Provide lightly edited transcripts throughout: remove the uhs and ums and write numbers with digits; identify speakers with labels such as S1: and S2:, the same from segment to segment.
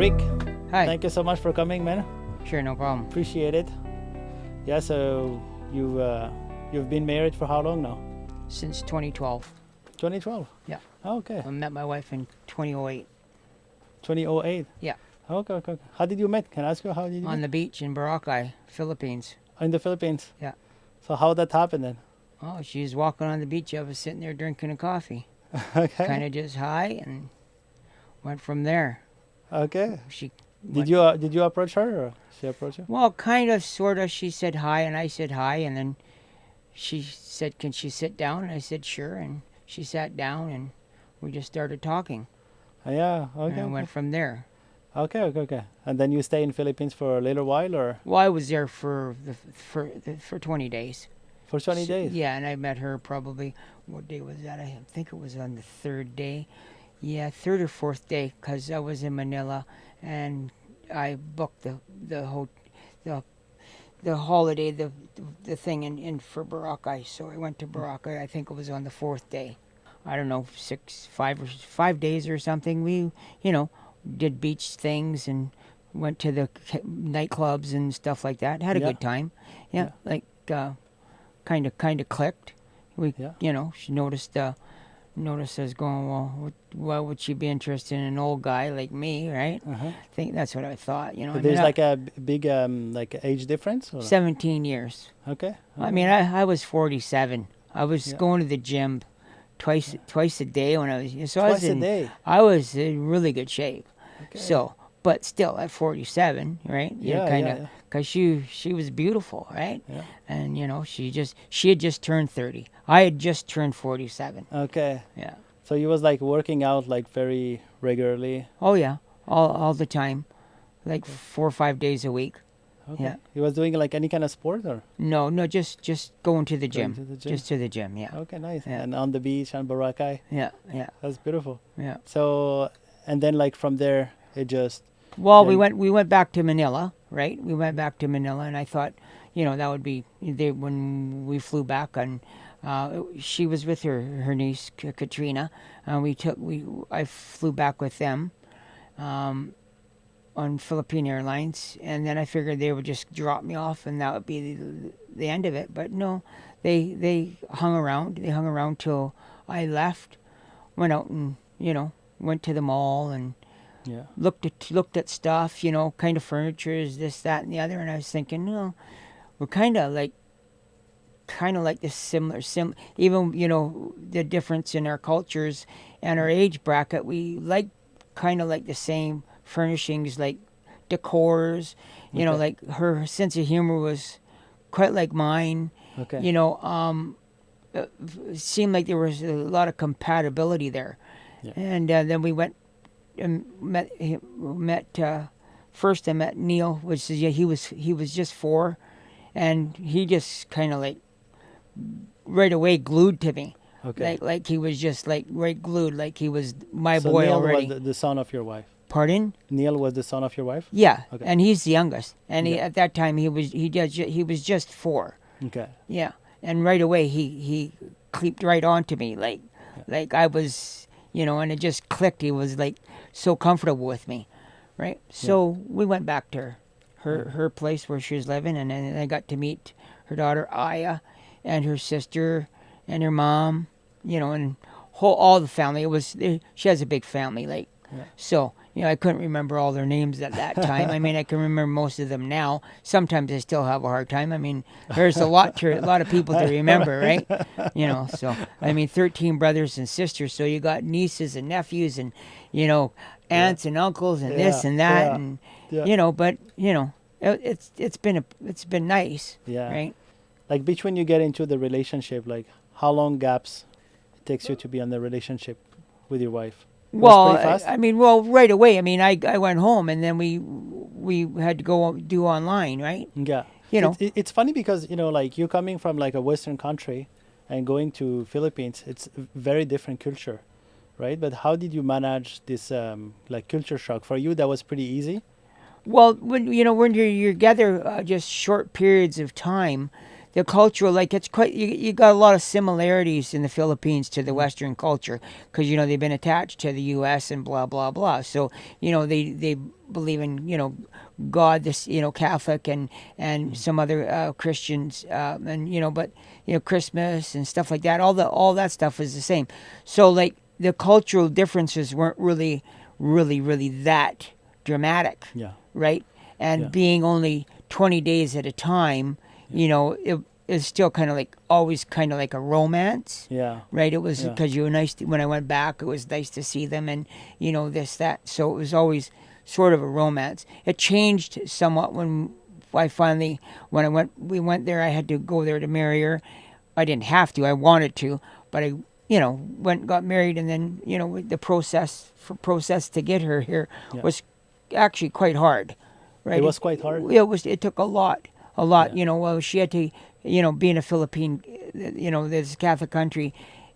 S1: Rick,
S2: Hi.
S1: thank you so much for coming, man.
S2: Sure, no problem.
S1: Appreciate it. Yeah, so you've been married for how long now?
S2: Since 2012.
S1: 2012.
S2: Yeah.
S1: Okay.
S2: I met my wife in 2008.
S1: 2008.
S2: Yeah.
S1: Okay. How did you meet? Can I ask you how did you
S2: On
S1: meet?
S2: the beach in Boracay, Philippines.
S1: In the Philippines.
S2: Yeah.
S1: So how that happened then?
S2: Oh, she was walking on the beach. I was sitting there drinking a coffee.
S1: Okay.
S2: Kind of just high and went from there.
S1: Okay.
S2: She
S1: Did
S2: went-
S1: you approach her or she approached you?
S2: Well, kind of, sort of. She said hi and I said hi. And then she said, can she sit down? And I said, sure. And she sat down and we just started talking.
S1: Yeah. Okay.
S2: And went from there.
S1: Okay. And then you stay in Philippines for a little while or
S2: Well, I was there for 20 days.
S1: for 20 days?
S2: Yeah, and I met her probably, what day was that? I think it was on the third day. Yeah, third or fourth day, because I was in Manila, and I booked the holiday, the thing in for Boracay. So I went to Boracay. I think it was on the fourth day. I don't know, 5 days or something. We, did beach things and went to the nightclubs and stuff like that. Had a
S1: Yeah.
S2: good time. Yeah. Like kind of clicked. We,
S1: Yeah.
S2: she noticed us going, well, why would she be interested in an old guy like me, right?
S1: Uh-huh.
S2: I think that's what I thought.
S1: But there's like a big like age difference or?
S2: 17 years.
S1: Okay.
S2: I mean, I was 47. I was
S1: Yeah.
S2: going to the gym twice a day when I was. So
S1: Twice a day.
S2: I was in really good shape.
S1: Okay.
S2: So, but still at 47, right?
S1: Yeah.
S2: Because she was beautiful, right?
S1: Yeah.
S2: And she had just turned 30. I had just turned 47.
S1: Okay.
S2: Yeah.
S1: So you was like working out like very regularly.
S2: Oh yeah, all the time, like 4 or 5 days a week.
S1: Okay.
S2: Yeah.
S1: You was doing like any kind of sport or?
S2: No, just going to the
S1: Going
S2: gym.
S1: to the gym.
S2: Just to the gym. Yeah.
S1: Okay, nice.
S2: Yeah.
S1: And on the beach and Boracay.
S2: Yeah.
S1: That's beautiful.
S2: Yeah.
S1: So, and then like from there, it just.
S2: Well,
S1: Then-
S2: we went back to Manila, right? We went back to Manila, and I thought, that would be when we flew back, and she was with her niece Katrina, and I flew back with them, on Philippine Airlines, and then I figured they would just drop me off, and that would be the end of it. But no, they hung around. They hung around till I left, went out and went to the mall and.
S1: Yeah.
S2: Looked at stuff, kind of furniture, this, that, and the other, and I was thinking, no, we're kind of like this similar, even the difference in our cultures and our age bracket. We kind of like the same furnishings, like decors,
S1: Okay.
S2: like her sense of humor was quite like mine.
S1: Okay.
S2: It seemed like there was a lot of compatibility there,
S1: Yeah.
S2: and then we went. And first I met Neil, which is he was just 4, and he just kind of like right away glued to me.
S1: Okay.
S2: Like he was just like right glued, like he was my
S1: So
S2: boy
S1: Neil
S2: already.
S1: was the son of your wife.
S2: Pardon?
S1: Neil was the son of your wife.
S2: Yeah,
S1: Okay.
S2: and he's the youngest, and
S1: Yeah.
S2: at that time he was just 4.
S1: Okay.
S2: Yeah, and right away he cleaped right onto me, like I was, and it just clicked. He was like so comfortable with me, right? So we went back to her place where she was living, and then I got to meet her daughter Aya, and her sister, and her mom, and all the family. She has a big family, like
S1: Yeah.
S2: so. I couldn't remember all their names at that time. I mean, I can remember most of them now. Sometimes I still have a hard time. I mean, there's a lot of people to remember, right? So I mean, 13 brothers and sisters. So you got nieces and nephews, and aunts and uncles, and this
S1: Yeah,
S2: and that,
S1: yeah,
S2: and
S1: yeah.
S2: But it's been nice,
S1: Yeah.
S2: right?
S1: Like between you get into the relationship, like how long gaps it takes you to be on the relationship with your wife? It was
S2: Well,
S1: pretty fast?
S2: I mean, right away. I mean, I went home, and then we had to go do online, right?
S1: Yeah.
S2: You
S1: It's funny because, like you coming from like a Western country and going to Philippines, it's a very different culture, right? But how did you manage this like culture shock? For you, that was pretty easy?
S2: Well, when you're together just short periods of time, the cultural, like it's quite, you got a lot of similarities in the Philippines to the Western culture because, you know, they've been attached to the U.S. and blah, blah, blah. So, you know, they believe in, you know, God, this, you know, Catholic and some other Christians, and, you know, but, you know, Christmas and stuff like that, all that stuff is the same. So, like, the cultural differences weren't really that dramatic,
S1: Yeah.
S2: right? And
S1: Yeah.
S2: being only 20 days at a time, you know, it is still kind of like always kind of like a romance,
S1: Yeah.
S2: right? It was
S1: Yeah.
S2: because you were nice when I went back. It was nice to see them, and you know this that. So it was always sort of a romance. It changed somewhat when we went there. I had to go there to marry her. I didn't have to. I wanted to, but I, you know, went and got married, and then, you know, the process to get her here
S1: Yeah.
S2: was actually quite hard, right?
S1: It was quite hard.
S2: It took a lot.
S1: Yeah.
S2: You know, well, she had to, you know, being a Philippine, you know, this Catholic country,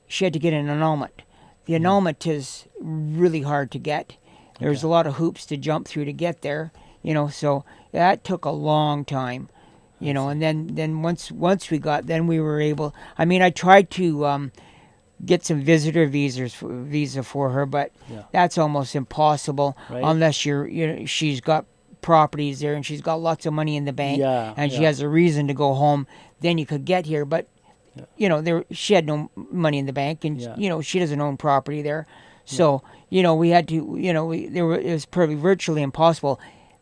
S2: she had to get an annulment. The annulment is really hard to get. There's
S1: Okay.
S2: a lot of hoops to jump through to get there, you know, so that took a long time, you know, and then once we got, then we were able, I mean, I tried to get some visitor visa for her, but
S1: Yeah.
S2: that's almost impossible
S1: Right.
S2: unless she's got properties there and she's got lots of money in the bank,
S1: Yeah.
S2: and she
S1: Yeah.
S2: has a reason to go home. Then you could get here, but
S1: Yeah.
S2: you know, she had no money in the bank, and
S1: Yeah.
S2: you know, she doesn't own property there, so you know, we had to, you know, it was probably virtually impossible.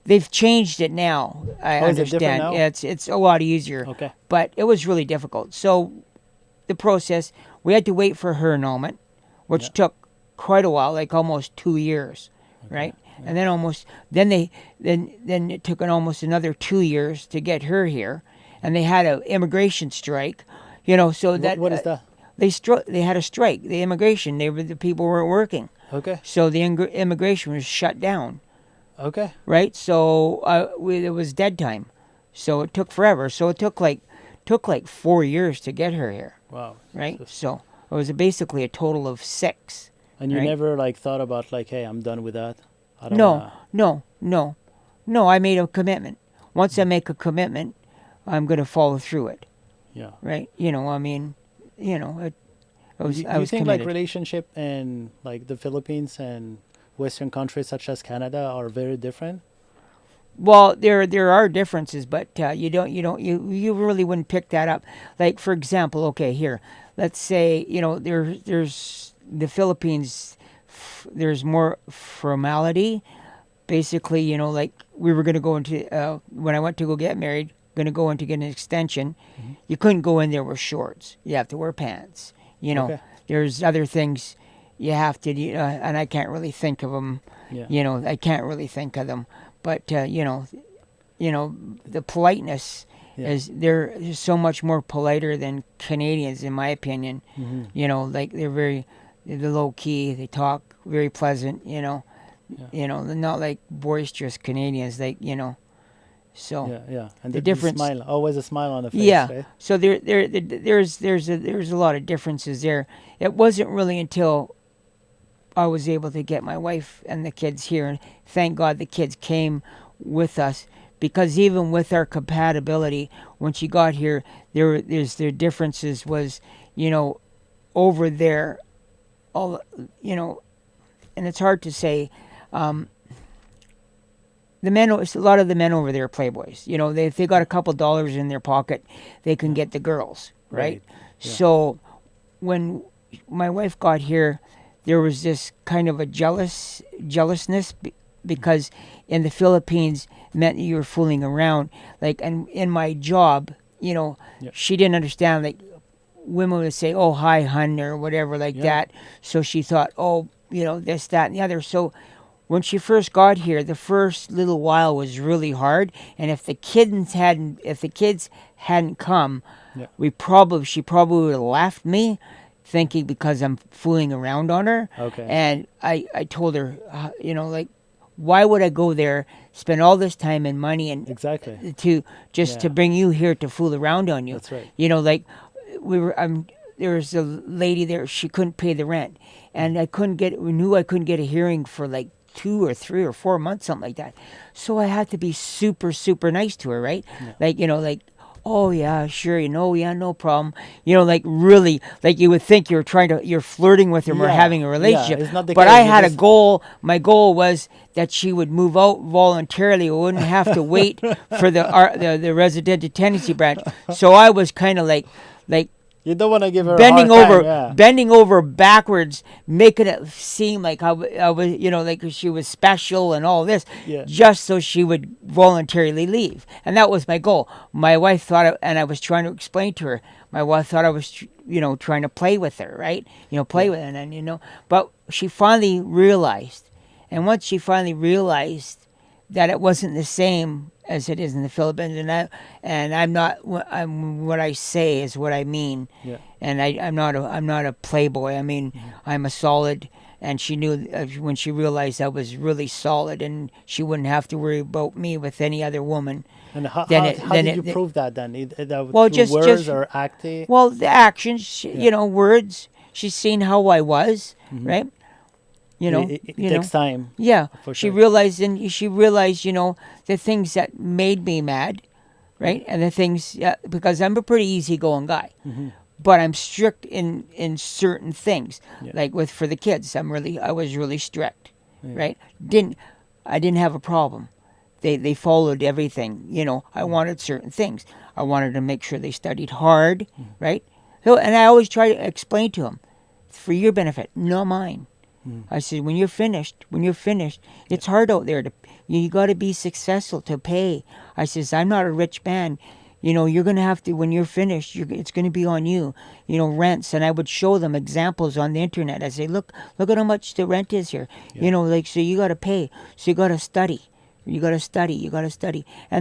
S2: They've changed it now. I
S1: Oh, is it different
S2: understand
S1: now?
S2: it's a lot easier,
S1: Okay.
S2: but it was really difficult. So the process, we had to wait for her annulment, which
S1: Yeah.
S2: took quite a while, like almost 2 years, right? And then it took almost another 2 years to get her here, and they had an immigration strike, you know. So that
S1: What is that?
S2: they had a strike. The immigration, the people weren't working,
S1: Okay.
S2: so the immigration was shut down,
S1: Okay.
S2: right? So it was dead time, so it took forever. So it took like 4 years to get her here,
S1: Wow.
S2: right? So it was basically a total of 6.
S1: And you
S2: right?
S1: never like thought about like, hey, I'm done with that. I don't
S2: No,
S1: wanna.
S2: no. I made a commitment. Once I make a commitment, I'm going to follow through it,
S1: Yeah.
S2: right? You know, I mean, you know,
S1: Do you
S2: I was
S1: think
S2: committed.
S1: like relationship in like the Philippines and Western countries such as Canada are very different?
S2: Well, there are differences, but you really wouldn't pick that up. Like, for example, okay, here, let's say, you know, there's the Philippines. There's more formality. Basically, you know, like we were going to go into when I went to go get married, going to go in to get an extension. You couldn't go in there with shorts. You have to wear pants. You know,
S1: Okay.
S2: there's other things you have to, and I can't really think of them.
S1: Yeah.
S2: You know, I can't really think of them. But you know, the politeness
S1: Yeah.
S2: is they're so much more politer than Canadians, in my opinion.
S1: Mm-hmm.
S2: You know, like they're low key. They talk very pleasant. You know, they're not like boisterous Canadians. Like, you know, so
S1: Yeah. Yeah. And
S2: the
S1: the
S2: difference.
S1: smile, always a smile on the face,
S2: Yeah.
S1: right?
S2: So there's a lot of differences there. It wasn't really until I was able to get my wife and the kids here, and thank God the kids came with us, because even with our compatibility, when she got here, their differences was, you know, over there, all, you know, and it's hard to say. A lot of the men over there are playboys. You know, if they got a couple dollars in their pocket, they can get the girls, right?
S1: Right. Yeah.
S2: So when my wife got here, there was this kind of a jealousness because in the Philippines meant you were fooling around. Like, and in my job, you know,
S1: Yeah.
S2: she didn't understand. Like, women would say, "Oh, hi, hun," or whatever like
S1: Yeah.
S2: that. So she thought, "Oh, you know, this, that, and the other." So when she first got here, the first little while was really hard, and if the kids hadn't come,
S1: Yeah.
S2: she probably would have left me, thinking because I'm fooling around on her.
S1: Okay.
S2: And I told her, you know, like, why would I go there, spend all this time and money and
S1: Exactly.
S2: to just to
S1: Yeah.
S2: bring you here to fool around on you?
S1: That's right.
S2: You know, like there was a lady there, she couldn't pay the rent, and we knew I couldn't get a hearing for like 2 or 3 or 4 months, something like that. So I had to be super, super nice to her, right?
S1: Yeah.
S2: Like, you know, like, Oh yeah, sure. Yeah, no problem. Like really, like you would think you're flirting with them or having a
S1: Yeah,
S2: relationship.
S1: it's not the
S2: But
S1: case.
S2: I
S1: You
S2: had a
S1: just
S2: goal. My goal was that she would move out voluntarily. We wouldn't have to wait for the resident tenancy branch. So I was kind of like
S1: you don't want to give her a
S2: bending
S1: hard time.
S2: over
S1: Yeah,
S2: bending over backwards, making it seem like I was, like she was special and all this,
S1: yeah,
S2: just so she would voluntarily leave. And that was my goal. My wife thought, and I was trying to explain to her, my wife thought I was, trying to play with her, right? Play
S1: yeah,
S2: with her, and but she finally realized. And once she finally realized that it wasn't the same as it is in the Philippines, and I'm not, I'm what I say is what I mean,
S1: yeah.
S2: and I'm not a playboy. I mean, I'm a solid. And she knew when she realized I was really solid, and she wouldn't have to worry about me with any other woman.
S1: And how
S2: Then
S1: how,
S2: it,
S1: how
S2: then
S1: did you
S2: it,
S1: prove that then?
S2: well,
S1: Through words
S2: just
S1: or acting?
S2: well, the actions,
S1: Yeah.
S2: words. She's seen how I was,
S1: Hmm.
S2: right? You
S1: It,
S2: know,
S1: it, it
S2: you
S1: takes
S2: know.
S1: time
S2: Yeah,
S1: for
S2: she
S1: sure.
S2: realized, the things that made me mad,
S1: Yeah.
S2: right? And the things, because I'm a pretty easygoing guy,
S1: Hmm.
S2: but I'm strict in certain things.
S1: Yeah.
S2: Like for the kids, I was really strict,
S1: Yeah.
S2: right? Didn't I didn't have a problem. They followed everything. I wanted certain things. I wanted to make sure they studied hard, right? So, and I always try to explain to them, for your benefit, not mine.
S1: Mm.
S2: I said, when you're finished,
S1: Yeah.
S2: it's hard out there you got to be successful to pay. I says, I'm not a rich man. You're going to have to, when you're finished, it's going to be on you, rents. And I would show them examples on the internet. I say, look at how much the rent is here.
S1: Yeah.
S2: So you got to pay. So you got to study. You got to study. You got to study. I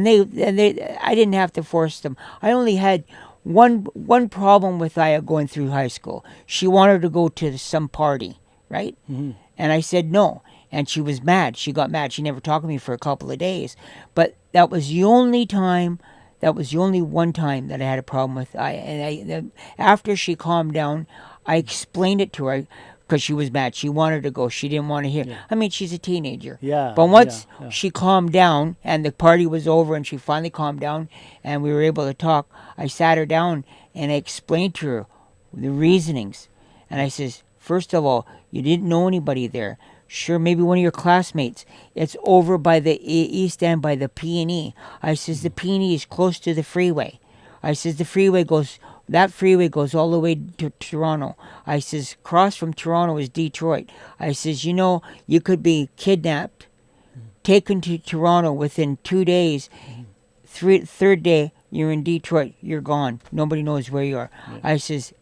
S2: didn't have to force them. I only had one problem with Aya going through high school. She wanted to go to some party, right?
S1: Hmm.
S2: And I said no. And she was mad. She got mad. She never talked to me for a couple of days. But that was the only time, that was the only one time that I had a problem with Aya. After she calmed down, I explained it to her because she was mad. She wanted to go. She didn't want to hear.
S1: Yeah.
S2: I mean, she's a teenager.
S1: Yeah.
S2: But
S1: Yeah.
S2: once
S1: Yeah.
S2: she calmed down and the party was over and she finally calmed down and we were able to talk, I sat her down and I explained to her the reasonings. And I says, first of all, you didn't know anybody there. Sure, maybe one of your classmates. It's over by the east end by the P&E. I says the P&E is close to the freeway. I says that freeway goes all the way to Toronto. I says across from Toronto is Detroit. I says, you could be kidnapped, taken to Toronto within 2 days. Third day, you're in Detroit. You're gone. Nobody knows where you are.
S1: Yeah.
S2: I says,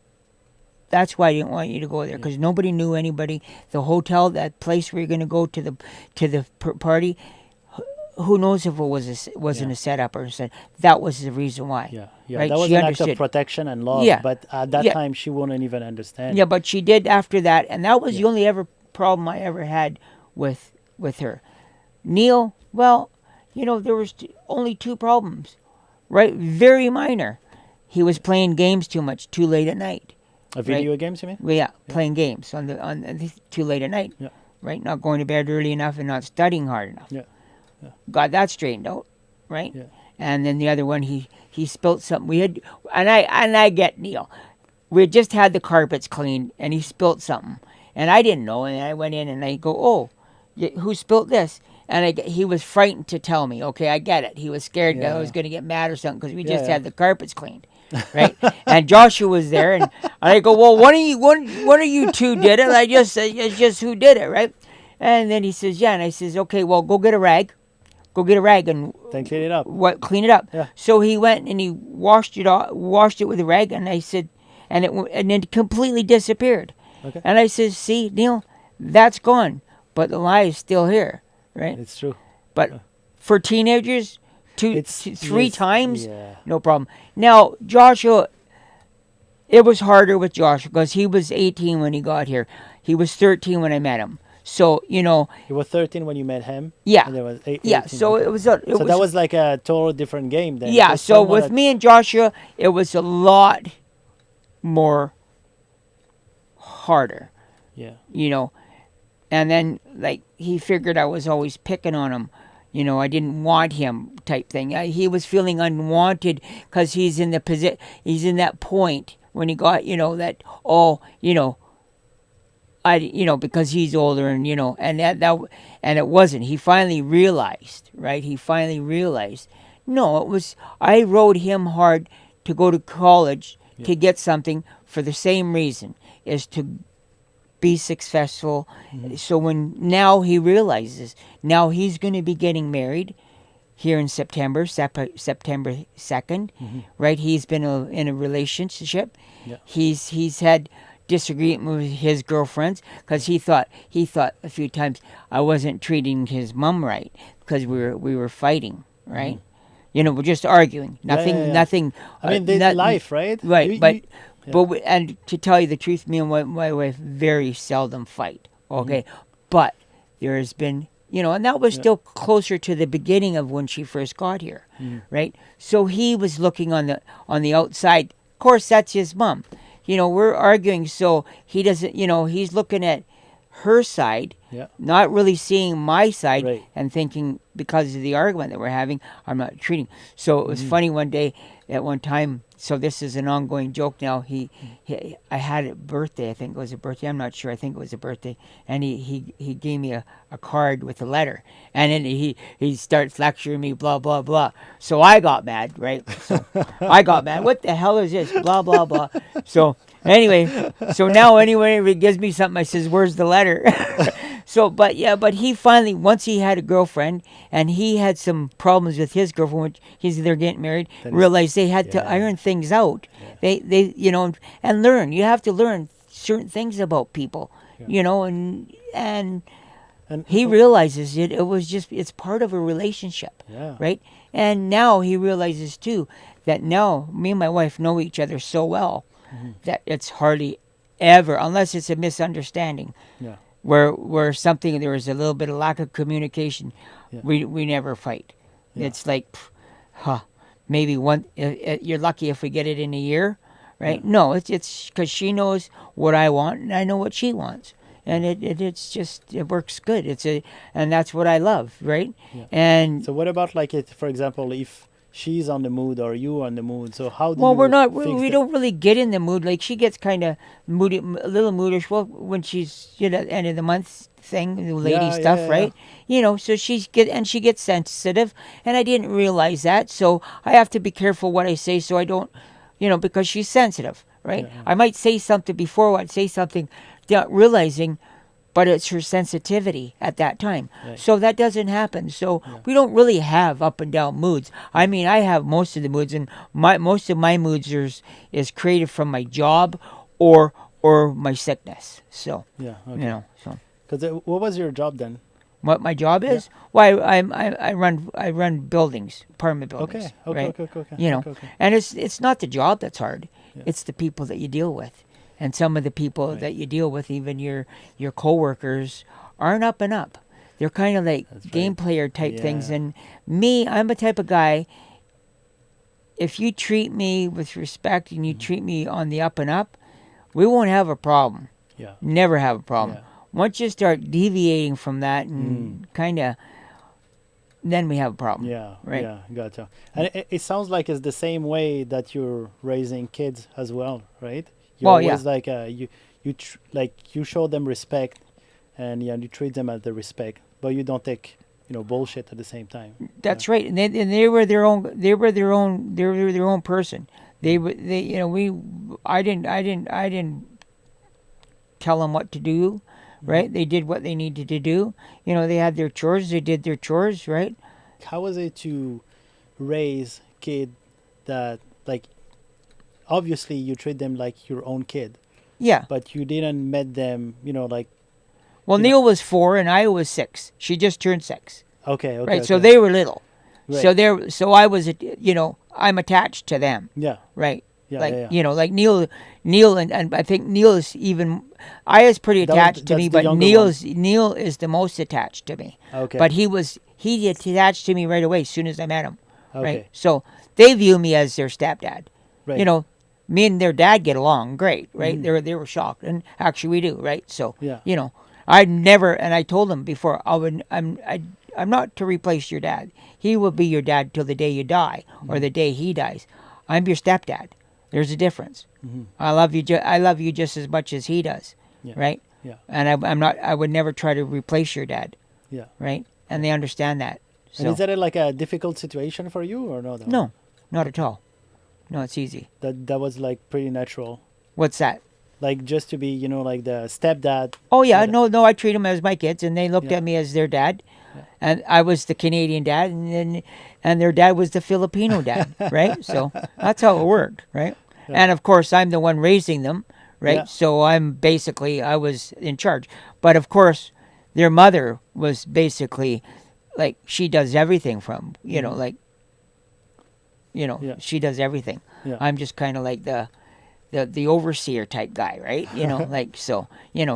S2: that's why I didn't want you to go there, because nobody knew anybody. The hotel, that place where you're going to go to the party, who knows if it wasn't
S1: Yeah.
S2: a setup or something. That was the reason why.
S1: Yeah. Yeah.
S2: Right?
S1: That was
S2: She
S1: an act of
S2: understood.
S1: protection and love.
S2: Yeah.
S1: But at that
S2: Yeah.
S1: time, she wouldn't even understand.
S2: Yeah, but she did after that, and that was the
S1: Yeah.
S2: only ever problem I ever had with her. Neil, well, there was only two problems, right? Very minor. He was playing games too much, too late at night.
S1: Video games, you mean?
S2: Well, yeah, playing games on too late at night.
S1: Yeah.
S2: Right, not going to bed early enough and not studying hard enough.
S1: Yeah.
S2: Got that straightened out, right?
S1: Yeah.
S2: And then the other one, he spilt something. I get Neil. We had just had the carpets cleaned, and he spilt something, and I didn't know. And I went in and I go, "Oh, who spilt this?" And he was frightened to tell me. Okay, I get it. He was scared that I was going to get mad or something because we just had the carpets cleaned, right? And Joshua was there, and I go, "Well, one of you two did it." I just said, "It's just who did it, right?" And then he says, "Yeah," and I says, "Okay, well, go get a rag." Go get a rag and
S1: Then clean it up.
S2: clean it up.
S1: Yeah.
S2: So he went and he washed it with a rag, and I said, and it completely disappeared.
S1: Okay.
S2: And I said, "See, Neil, that's gone, but the lie is still here, right?"
S1: It's true.
S2: But for teenagers, three
S1: Yes,
S2: times,
S1: yeah.
S2: no problem. Now Joshua, it was harder with Joshua because he was 18 when he got here. He was 13 when I met him. So
S1: He was 13 when you met him.
S2: Yeah.
S1: And there was 18.
S2: yeah. So
S1: okay.
S2: it was.
S1: That was like a total different game then.
S2: Yeah,
S1: Because
S2: so
S1: someone
S2: with
S1: that-
S2: me and Joshua, it was a lot more harder,
S1: Yeah.
S2: And then, like, he figured I was always picking on him, I didn't want him type thing. He was feeling unwanted because he's in that point when he got, that, because he's older and and it wasn't. He finally realized, right? No, it was, I rode him hard to go to college to get something for the same reason, is to be successful. So now he realizes, now he's going to be getting married here in September 2nd, right? He's been in a relationship.
S1: Yeah.
S2: He's had disagreement with his girlfriends because he thought a few times I wasn't treating his mom right because we were fighting, right? We're just arguing. Nothing.
S1: I mean, there's life, right?
S2: Right, but and to tell you the truth, me and my wife very seldom fight. Okay, but there has been, and that was still closer to the beginning of when she first got here, right? So he was looking on the outside. Of course, that's his mom. We're arguing, so he doesn't. He's looking at her side, not really seeing my side,
S1: Right.
S2: and thinking because of the argument that we're having, I'm not treating. So it was funny one day, at one time. So this is an ongoing joke now. I had a birthday. I think it was a birthday. I'm not sure. I think it was a birthday. And he gave me a card with a letter. And then he starts lecturing me, blah, blah, blah. So I got mad, right? So I got mad. What the hell is this? Blah, blah, blah. So anyway, if he gives me something, I says, where's the letter? But he finally, once he had a girlfriend and he had some problems with his girlfriend, which they're getting married, realized they had to iron things out. They and learn. You have to learn certain things about people, and he realizes it was just, it's part of a relationship, right? And now he realizes too that now me and my wife know each other so well that it's hardly ever, unless it's a misunderstanding, where there was a little bit of lack of communication, we never fight. It's like, maybe one. You're lucky if we get it in a year, right? No, it's because she knows what I want and I know what she wants, and it works good. And that's what I love, right? And
S1: so what about for example, if she's on the mood or you on the mood? So how do
S2: well,
S1: you
S2: we're not.
S1: fix
S2: We
S1: it?
S2: don't really get in the mood. Like she gets kind of moody, a little moodish. Well, when she's end of the month thing, the lady stuff, right? So she gets sensitive, and I didn't realize that. So I have to be careful what I say, so I don't, because she's sensitive, right? I might say something before I'd say something, not realizing. But it's her sensitivity at that time.
S1: Right.
S2: So that doesn't happen. So we don't really have up and down moods. I mean, I have most of the moods, and most of my moods is created from my job or my sickness. So, so.
S1: Because what was your job then?
S2: What my job is? Well, I run buildings, apartment buildings.
S1: Okay. Okay.
S2: And it's not the job that's hard. It's the people that you deal with. And some of the people that you deal with, even your coworkers, aren't up and up. They're kind of like game player type things. And me, I'm a type of guy, if you treat me with respect and you treat me on the up and up, we won't have a problem.
S1: Yeah.
S2: Never have a problem.
S1: Yeah.
S2: Once you start deviating from that and kind of, then we have a problem.
S1: Yeah.
S2: Right?
S1: Yeah. Gotcha. And it sounds like it's the same way that you're raising kids as well, right? You always you show them respect, and you treat them as the respect, but you don't take bullshit at the same time.
S2: That's right, and they were their own. They were their own person. I didn't tell them what to do, right? They did what they needed to do. They had their chores. They did their chores, right?
S1: How was it to raise kid that obviously you treat them like your own kid?
S2: Yeah.
S1: But you didn't met them,
S2: Well, Neil was 4 and I was 6. She just turned 6.
S1: Okay.
S2: Right.
S1: Okay.
S2: So they were little.
S1: Right.
S2: So I was, I'm attached to them.
S1: Yeah.
S2: Right.
S1: Yeah.
S2: Like Neil, and I think Neil is even. I was pretty attached to me, but Neil is the most attached to me.
S1: Okay.
S2: But he attached to me right away as soon as I met him.
S1: Okay.
S2: Right. So they view me as their stepdad.
S1: Right.
S2: Me and their dad get along great, right? They were shocked, and actually we do, right? So
S1: Yeah.
S2: I never, and I told them before, not to replace your dad. He will be your dad till the day you die or the day he dies. I'm your stepdad. There's a difference.
S1: Mm-hmm.
S2: I love you just as much as he does,
S1: Yeah.
S2: right?
S1: Yeah.
S2: And I'm not. I would never try to replace your dad,
S1: Yeah.
S2: right? And they understand that. So
S1: And is that like a difficult situation for you or not?
S2: no, not at all. No, it's easy.
S1: That was like pretty natural.
S2: What's that?
S1: Like just to be, like the stepdad.
S2: Oh yeah,
S1: that-
S2: no, I treat them as my kids, and they looked
S1: Yeah.
S2: at me as their dad,
S1: Yeah.
S2: and I was the Canadian dad, and their dad was the Filipino dad, right? So that's how it worked, right?
S1: Yeah.
S2: And of course, I'm the one raising them, right?
S1: Yeah.
S2: So I was in charge, but of course, their mother was basically like she does everything from
S1: Mhm. Yeah.
S2: she does everything.
S1: Yeah.
S2: I'm just kind of like the overseer type guy, right? Like, so,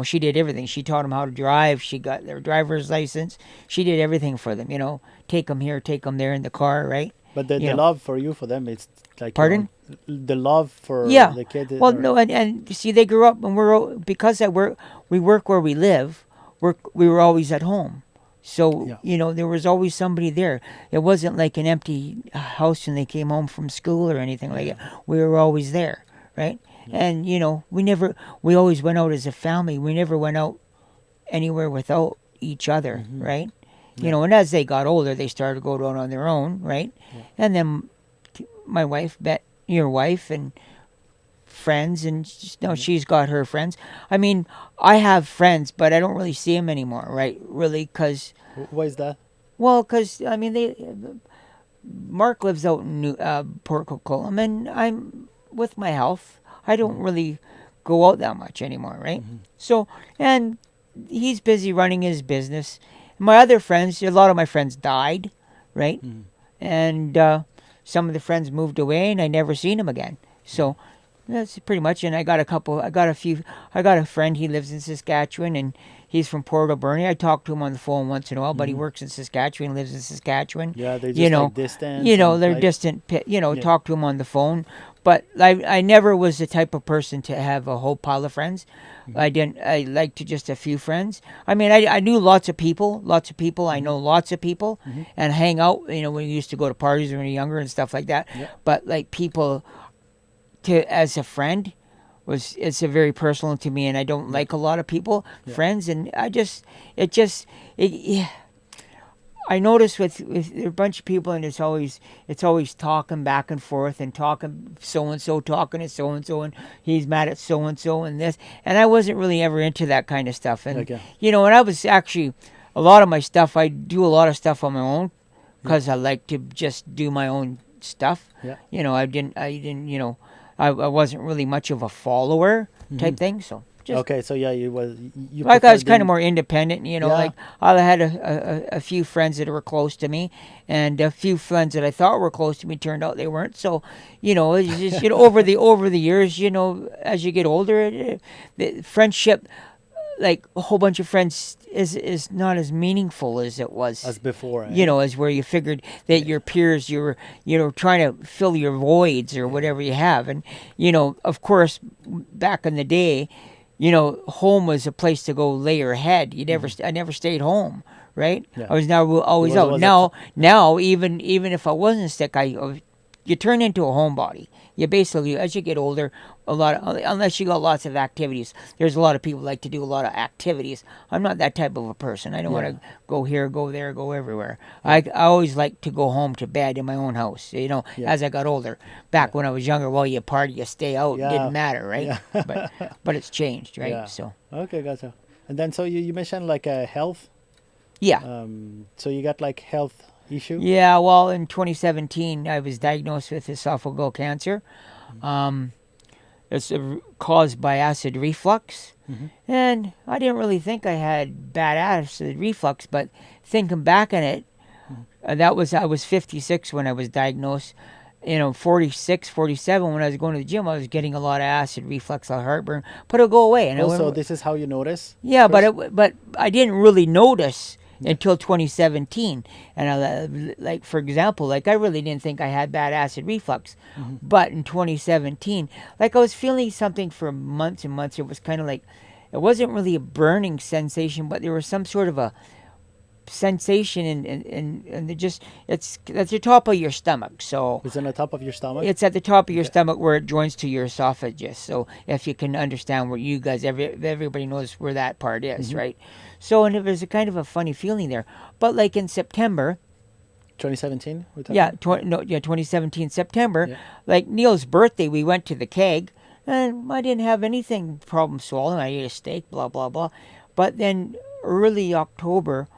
S2: she did everything. She taught them how to drive. She got their driver's license. She did everything for them, take them here, take them there in the car, right?
S1: But the
S2: You know.
S1: love for you for them, it's like
S2: Pardon?
S1: The love for
S2: Yeah.
S1: the kid.
S2: Well, no, and see, they grew up, and because we work where we live, we were always at home. So,
S1: Yeah.
S2: there was always somebody there. It wasn't like an empty house when they came home from school or anything like that. We were always there, right?
S1: Yeah.
S2: And, we always went out as a family. We never went out anywhere without each other,
S1: Mhm.
S2: right?
S1: Yeah.
S2: And as they got older, they started to go out on their own, right?
S1: Yeah.
S2: And then my wife met your wife and friends, and she's got her friends. I mean, I have friends, but I don't really see them anymore, right? Really, because
S1: Why is that?
S2: I mean, Mark lives out in Port Coquitlam, and I'm with my health. I don't really go out that much anymore, right?
S1: Mhm.
S2: So, and he's busy running his business. My other friends, a lot of my friends died, right?
S1: Mhm.
S2: And some of the friends moved away, and I never seen them again. So that's pretty much. And I got a friend. He lives in Saskatchewan, and he's from Port Alberni. I talk to him on the phone once in a while, but he
S1: Mhm.
S2: works in Saskatchewan, lives in Saskatchewan.
S1: Yeah, they just
S2: You know,
S1: like distance. and,
S2: they're
S1: like,
S2: distant.
S1: Yeah.
S2: Talk to him on the phone. But I never was the type of person to have a whole pile of friends.
S1: Mhm.
S2: I didn't. I liked to just a few friends. I mean, I knew lots of people. I know lots of people,
S1: Mhm.
S2: and hang out. When we used to go to parties when we were younger and stuff like that.
S1: Yeah.
S2: But like people as a friend it's a very personal to me, and I don't like a lot of people
S1: Yeah.
S2: friends, and yeah. I notice with a bunch of people, and it's always talking back and forth and talking so and so talking to so and he's mad at so and this, and I wasn't really ever into that kind of stuff. And
S1: Okay.
S2: and I was actually a lot of my stuff. I do a lot of stuff on my own because I like to just do my own stuff.
S1: Yeah.
S2: I didn't. I wasn't really much of a follower type
S1: Mhm.
S2: thing. So just
S1: Okay, so yeah, you
S2: like I was
S1: preferred
S2: kind of
S1: them-
S2: more independent,
S1: Yeah.
S2: like I had a few friends that were close to me, and a few friends that I thought were close to me turned out they weren't. So, it's just, over the years, as you get older, the friendship, like a whole bunch of friends, is not as meaningful as it was.
S1: as before. Eh?
S2: As where you figured that your peers, you were trying to fill your voids or whatever you have. And, of course, back in the day, home was a place to go lay your head. I never stayed home, right?
S1: Yeah.
S2: I was now always
S1: It
S2: out.
S1: was
S2: Now, even if I wasn't sick, you turn into a homebody. You basically, as you get older, unless you got lots of activities. There's a lot of people like to do a lot of activities. I'm not that type of a person. I don't want to go here, go there, go everywhere. I always like to go home to bed in my own house.
S1: Yeah.
S2: As I got older. Back when I was younger, you party, you stay out.
S1: Yeah.
S2: It didn't matter, right?
S1: Yeah.
S2: but it's changed, right?
S1: Yeah.
S2: So
S1: Okay, gotcha. And then so you mentioned like health.
S2: yeah.
S1: So you got like health issue.
S2: Yeah, well, in 2017, I was diagnosed with esophageal cancer. It's caused by acid reflux.
S1: Mhm.
S2: And I didn't really think I had bad acid reflux, but thinking back on it, I was 56 when I was diagnosed. 46, 47, when I was going to the gym, I was getting a lot of acid reflux, a lot of heartburn, but it'll go away. And
S1: Also, this is how you notice.
S2: yeah,
S1: first?
S2: but I didn't really notice until 2017. And like for example, like I really didn't think I had bad acid reflux, but in 2017, like I was feeling something for months and months. It was kind of like it wasn't really a burning sensation, but there was some sort of sensation and it's at the top of your stomach. So
S1: It's on the top of your stomach?
S2: it's at the top of your
S1: Okay.
S2: stomach where it joins to your esophagus. So if you can understand where you guys, everybody knows where that part is,
S1: Mm-hmm.
S2: right? So and it was a kind of a funny feeling there. But like in September,
S1: 2017, we're
S2: yeah,
S1: talking?
S2: no, yeah, 2017 September,
S1: Yeah.
S2: like Neil's birthday, we went to the keg, and I didn't have anything problem swallowing. I ate a steak, blah blah blah. But then early October,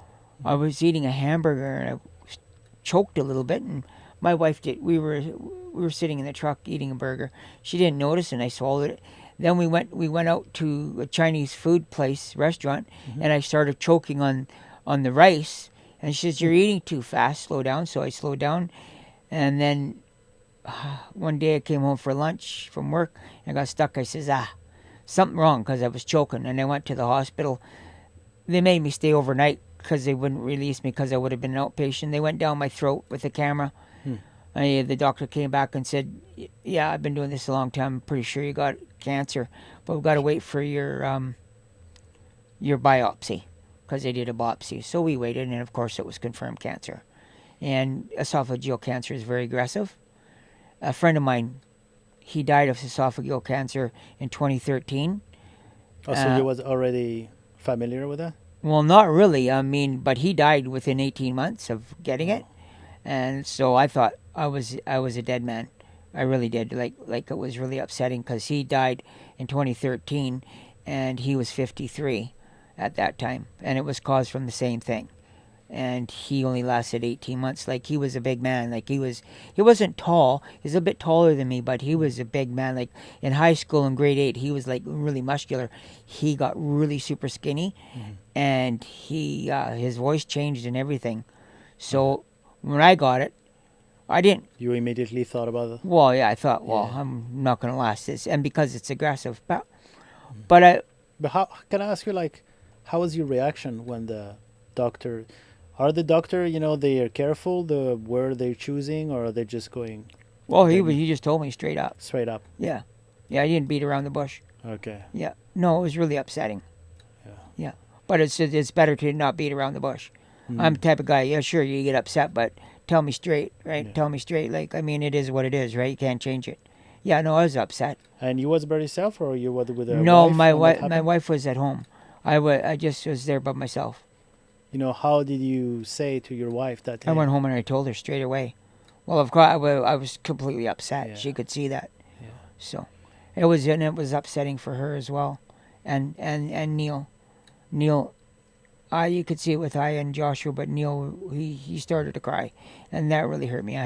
S2: I
S1: Mm-hmm.
S2: was eating a hamburger and I choked a little bit, and my wife did. We were sitting in the truck eating a burger. She didn't notice, and I swallowed it. Then we went out to a Chinese food place restaurant,
S1: Mm-hmm.
S2: and I started choking on the rice. And she says, "You're eating too fast. Slow down." So I slowed down, and then one day I came home for lunch from work and I got stuck. I says, something wrong because I was choking, and I went to the hospital. They made me stay overnight because they wouldn't release me because I would have been an outpatient. They went down my throat with the camera.
S1: Hmm.
S2: The doctor came back and said, "Yeah, I've been doing this a long time. I'm pretty sure you got cancer, but we've got to wait for your biopsy because they did a biopsy." So we waited, and of course, it was confirmed cancer. And esophageal cancer is very aggressive. A friend of mine, he died of esophageal cancer in 2013.
S1: Oh, so you was already familiar with that?
S2: Well, not really. I mean, but he died within 18 months of getting it,
S1: Oh.
S2: and so I thought I was a dead man. I really did. Like it was really upsetting because he died in 2013, and he was 53 at that time, and it was caused from the same thing. And he only lasted 18 months. Like he was a big man. Like he wasn't tall. He's a bit taller than me, but he was a big man. Like in high school in grade 8, he was like really muscular. He got really super skinny,
S1: Mm-hmm.
S2: and his voice changed and everything.
S1: Okay.
S2: So when I got it, I didn't.
S1: You immediately thought about it?
S2: Well, yeah, I thought, well,
S1: Yeah.
S2: I'm not gonna last this, and because it's aggressive. But
S1: Mm.
S2: but I
S1: But how can I ask you, like, how was your reaction when the doctor, are the doctor, they are careful the where they're choosing, or are they just going
S2: well,
S1: diagn-
S2: he just told me straight up.
S1: straight up?
S2: Yeah, yeah, I didn't beat around the bush.
S1: Okay.
S2: Yeah, no, it was really upsetting.
S1: Yeah.
S2: Yeah, but it's better to not beat around the bush. I'm the
S1: Mm.
S2: type of guy. Yeah, sure, you get upset, but tell me straight, right?
S1: Yeah.
S2: Tell me straight. Like I mean, it is what it is, right? You can't change it. Yeah, no, I was upset.
S1: And you was by yourself, or you was with a
S2: No,
S1: wife
S2: my
S1: when that
S2: wife my
S1: happened?
S2: wife was at home. I just was there by myself.
S1: How did you say to your wife that,
S2: I
S1: hey?
S2: went home and I told her straight away. Well, of course, I was completely upset.
S1: Yeah.
S2: She could see that.
S1: Yeah.
S2: So it was upsetting for her as well, and Neil, you could see it with I and Joshua, but Neil he started to cry, and that really hurt me.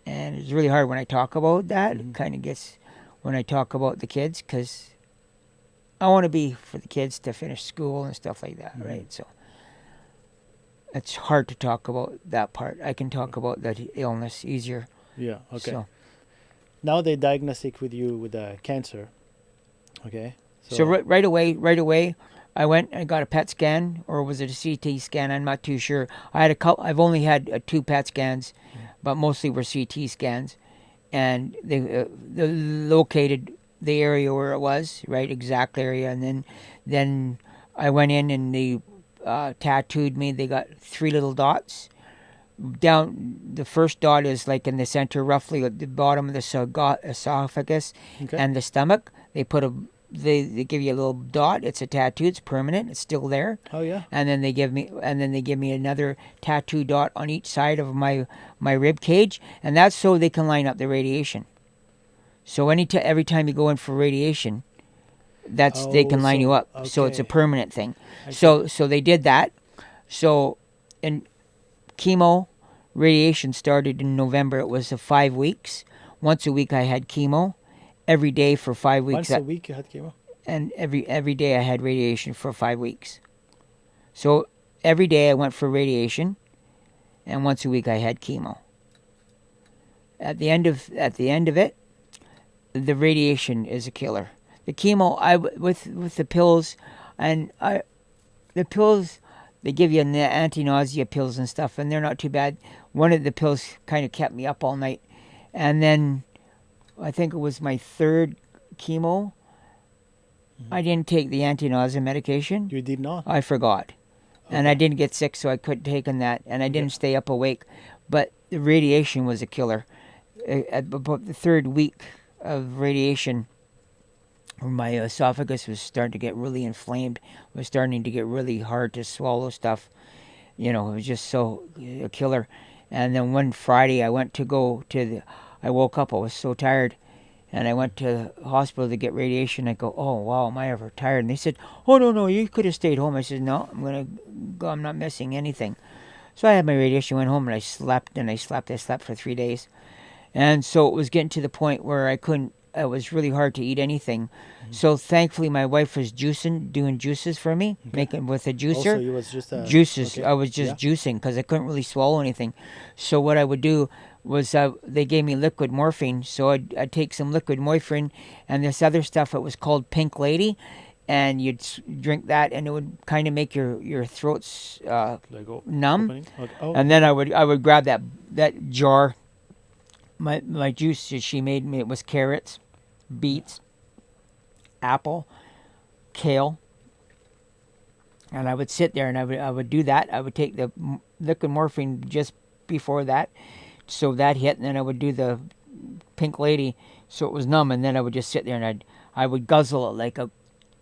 S2: And it's really hard when I talk about that. It
S1: Mhm.
S2: kind of gets when I talk about the kids because I want to be for the kids to finish school and stuff like that,
S1: Mhm.
S2: right? So it's hard to talk about that part. I can talk about that illness easier.
S1: Yeah. Okay.
S2: So,
S1: Now they diagnostic with you with cancer. Okay.
S2: so right away, I went and got a PET scan, or was it a CT scan? I'm not too sure. I had a couple. I've only had 2 PET scans, but mostly were CT scans, and they located the area where it was, right, exact area, and then I went in and they tattooed me. They got 3 little dots. Down the first dot is like in the center, roughly at the bottom of the esophagus
S1: Okay.
S2: and the stomach. They give you a little dot. It's a tattoo. It's permanent. It's still there.
S1: Oh yeah.
S2: And then they give me another tattoo dot on each side of my rib cage, and that's so they can line up the radiation. So every time you go in for radiation, they can line you up. So it's a
S1: Okay.
S2: permanent thing.
S1: I see.
S2: So they did that. So and chemo, radiation started in November. It was 5 weeks. Once a week I had chemo. Every day for 5 weeks.
S1: Once a week you had chemo.
S2: And every day I had radiation for 5 weeks. So every day I went for radiation, and once a week I had chemo. At the end of it, the radiation is a killer. The chemo, with the pills, the pills, they give you anti-nausea pills and stuff, and they're not too bad. One of the pills kind of kept me up all night, and then I think it was my 3rd chemo. I didn't take the anti-nausea medication.
S1: You did not.
S2: I forgot. and I
S1: Okay.
S2: didn't get sick, so I couldn't taken that, and I
S1: Yeah.
S2: didn't stay up awake. But the radiation was a killer. At about the third week of radiation, my esophagus was starting to get really inflamed. It was starting to get really hard to swallow stuff. It was just so a killer. And then one Friday, I went to go to the. I woke up. I was so tired, and I went to the hospital to get radiation. I go, oh wow, am I ever tired? And they said, oh no, no, you could have stayed home. I said, no, I'm gonna go. I'm not missing anything. So I had my radiation, went home, and I slept. And I slept. I slept for 3 days. And so it was getting to the point where I couldn't. It was really hard to eat anything.
S1: Hmm.
S2: So thankfully, my wife was doing juices for me,
S1: Okay.
S2: making with a
S1: Also,
S2: juicer.
S1: it was just
S2: Juices.
S1: okay.
S2: I was just
S1: Yeah.
S2: juicing because I couldn't really swallow anything. So what I would do was they gave me liquid morphine. So I'd take some liquid morphine and this other stuff. It was called Pink Lady, and you'd drink that, and it would kind of make your throats
S1: Like
S2: numb.
S1: opening. Okay. Oh,
S2: And then
S1: okay.
S2: I would grab that jar. My juice that she made me, it was carrots,
S1: Yeah.
S2: beets, apple, kale, and I would sit there and I would do that. I would take the liquid morphine just before that, so that hit, and then I would do the Pink Lady, so it was numb, and then I would just sit there and I would guzzle it like a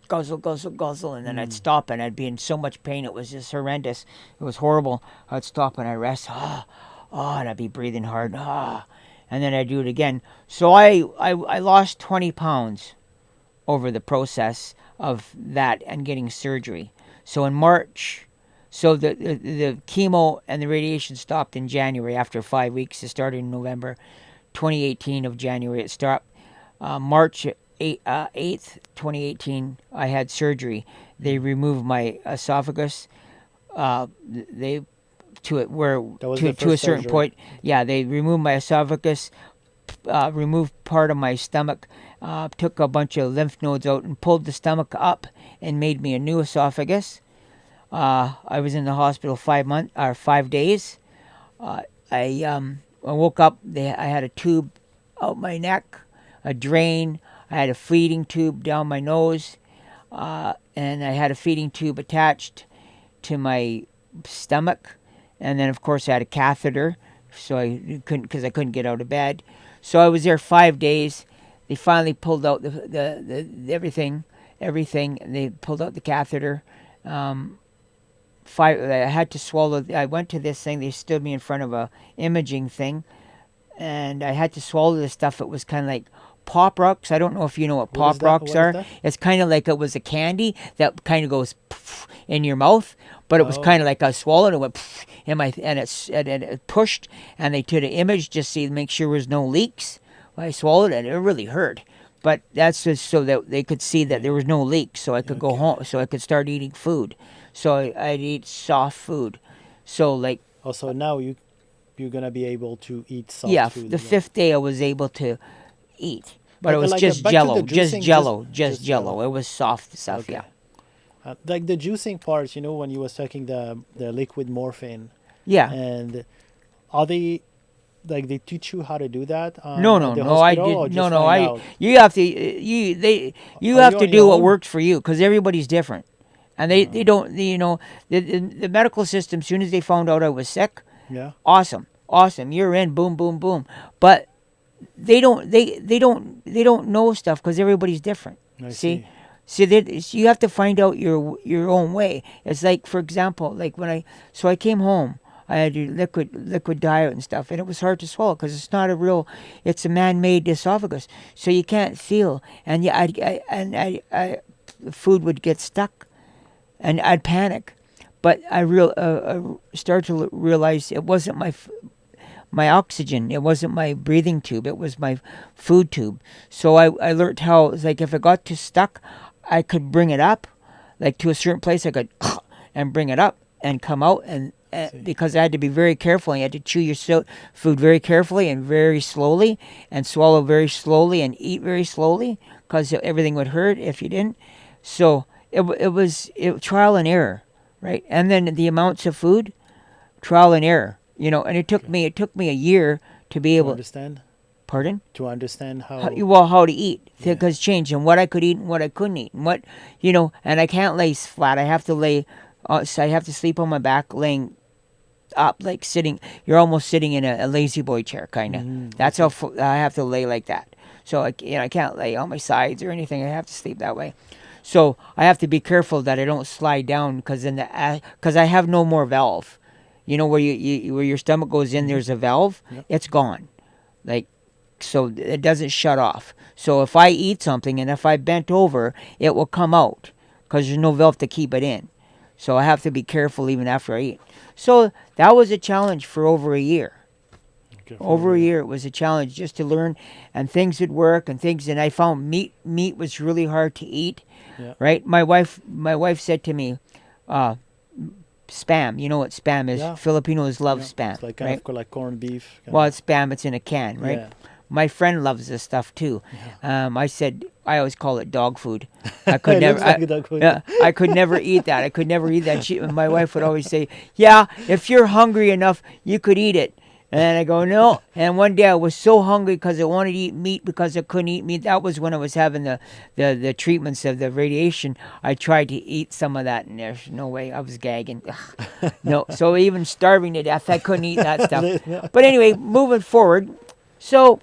S2: guzzle, guzzle, guzzle, and then I'd
S1: Mm.
S2: stop, and I'd be in so much pain. It was just horrendous. It was horrible. I'd stop and I'd rest. And I'd be breathing hard. And then I'd do it again. So I lost 20 pounds over the process of that and getting surgery. So in March, so the chemo and the radiation stopped in January after 5 weeks. It started in November 2018 of January. It stopped March 8th, 2018. I had surgery. They
S1: Mm.
S2: removed my esophagus. They to it where
S1: That was the
S2: to a
S1: first
S2: certain
S1: surgery.
S2: point. Yeah, they removed my esophagus, removed part of my stomach, took a bunch of lymph nodes out, and pulled the stomach up and made me a new esophagus. I was in the hospital 5 months or 5 days. Uh, I woke up. I had a tube out my neck, a drain. I had a feeding tube down my nose, and I had a feeding tube attached to my stomach, and then of course I had a catheter, so I couldn't get out of bed. So I was there 5 days. They finally pulled out the everything. And they pulled out the catheter. I had to swallow. I went to this thing. They stood me in front of a imaging thing, and I had to swallow this stuff. It was kind of like pop rocks. I don't know if you know what
S1: What is
S2: pop
S1: that?
S2: rocks
S1: What is
S2: are.
S1: that?
S2: It's kind of like it was a candy that kind of goes in your mouth, but it was
S1: Oh.
S2: kind of like I swallowed it, went in my and it pushed, and they took an image just see make sure there was no leaks. Well, I swallowed it. It really hurt, but that's just so that they could see that
S1: Yeah.
S2: there was no leaks, so I could go
S1: Okay.
S2: home, so I could start eating food. So I'd eat soft food. So like
S1: Also, now you're gonna be able to eat soft
S2: yeah,
S1: food
S2: the
S1: again.
S2: fifth day I was able to eat, but it
S1: But
S2: was
S1: like
S2: just
S1: back to the
S2: jello, just
S1: juicing,
S2: jello, just
S1: just
S2: jello.
S1: jello.
S2: It was soft stuff, yeah.
S1: Okay. Like the juicing part, when you was taking the liquid morphine,
S2: Yeah.
S1: and are they like they teach you how to do that
S2: No,
S1: at
S2: no,
S1: the
S2: no. I
S1: hospital,
S2: did
S1: or
S2: no,
S1: just
S2: no.
S1: find
S2: I
S1: out?
S2: you have to you
S1: Are
S2: have
S1: you
S2: to
S1: on your
S2: do what
S1: own?
S2: works for you because everybody's different, and they don't the medical system. As soon as they found out I was sick,
S1: Yeah,
S2: awesome, you're in, boom, boom, boom. But they don't know stuff because everybody's different.
S1: I
S2: See,
S1: see.
S2: see that you have to find out your own way. It's like for example, like I came home. I had to liquid diet and stuff, and it was hard to swallow because it's a man-made esophagus, so you can't feel, and yeah, the food would get stuck, and I'd panic, but I started to realize it wasn't my oxygen. It wasn't my breathing tube. It was my food tube. So I learned how it's like if it got too stuck, I could bring it up, like to a certain place. I could and bring it up and come out
S1: See.
S2: because I had to be very careful. You had to chew your food very carefully and very slowly, and swallow very slowly and eat very slowly because everything would hurt if you didn't. So it trial and error, right? And then the amounts of food, trial and error. And
S1: Okay.
S2: it took me a year to be
S1: To
S2: able.
S1: understand,
S2: Pardon?
S1: how.
S2: How to eat
S1: Yeah.
S2: because change and what I could eat and what I couldn't eat and and I can't lay flat. I have to lay So I have to sleep on my back, laying up, like sitting. You're almost sitting in a lazy boy chair, kind of. That's
S1: Okay.
S2: how I have to lay like that. So I can't lay on my sides or anything. I have to sleep that way. So I have to be careful that I don't slide down because because I have no more valve. You know where where your stomach goes in,
S1: Mm-hmm.
S2: there's a valve.
S1: Yep.
S2: It's gone. Like so it doesn't shut off. So if I eat something and if I bent over, it will come out because there's no valve to keep it in. So I have to be careful even after I eat. So that was a challenge for over a year.
S1: Okay. For
S2: Over
S1: over
S2: a
S1: here.
S2: year, it was a challenge just to learn, and things would work, and things. And I found meat was really hard to eat.
S1: Yeah.
S2: Right, my wife said to me, uh, "Spam. You know what spam is?
S1: Yeah.
S2: Filipinos love
S1: Yeah.
S2: spam,
S1: It's like kind
S2: right?
S1: of like corned beef. Kind
S2: Well,
S1: of.
S2: it's spam. It's in a can, right?
S1: Yeah.
S2: My friend loves this stuff too.
S1: Yeah.
S2: I said I always call it dog food. I could
S1: It
S2: never.
S1: looks like dog food.
S2: Yeah, I could never eat that. I could never eat that. My wife would always say, "Yeah, if you're hungry enough, you could eat it." And I go, "No." And one day I was so hungry because I wanted to eat meat because I couldn't eat meat. That was when I was having the treatments of the radiation. I tried to eat some of that, and there's no way. I was gagging. No, so even starving to death, I couldn't eat that stuff.
S1: Yeah.
S2: But anyway, moving forward, so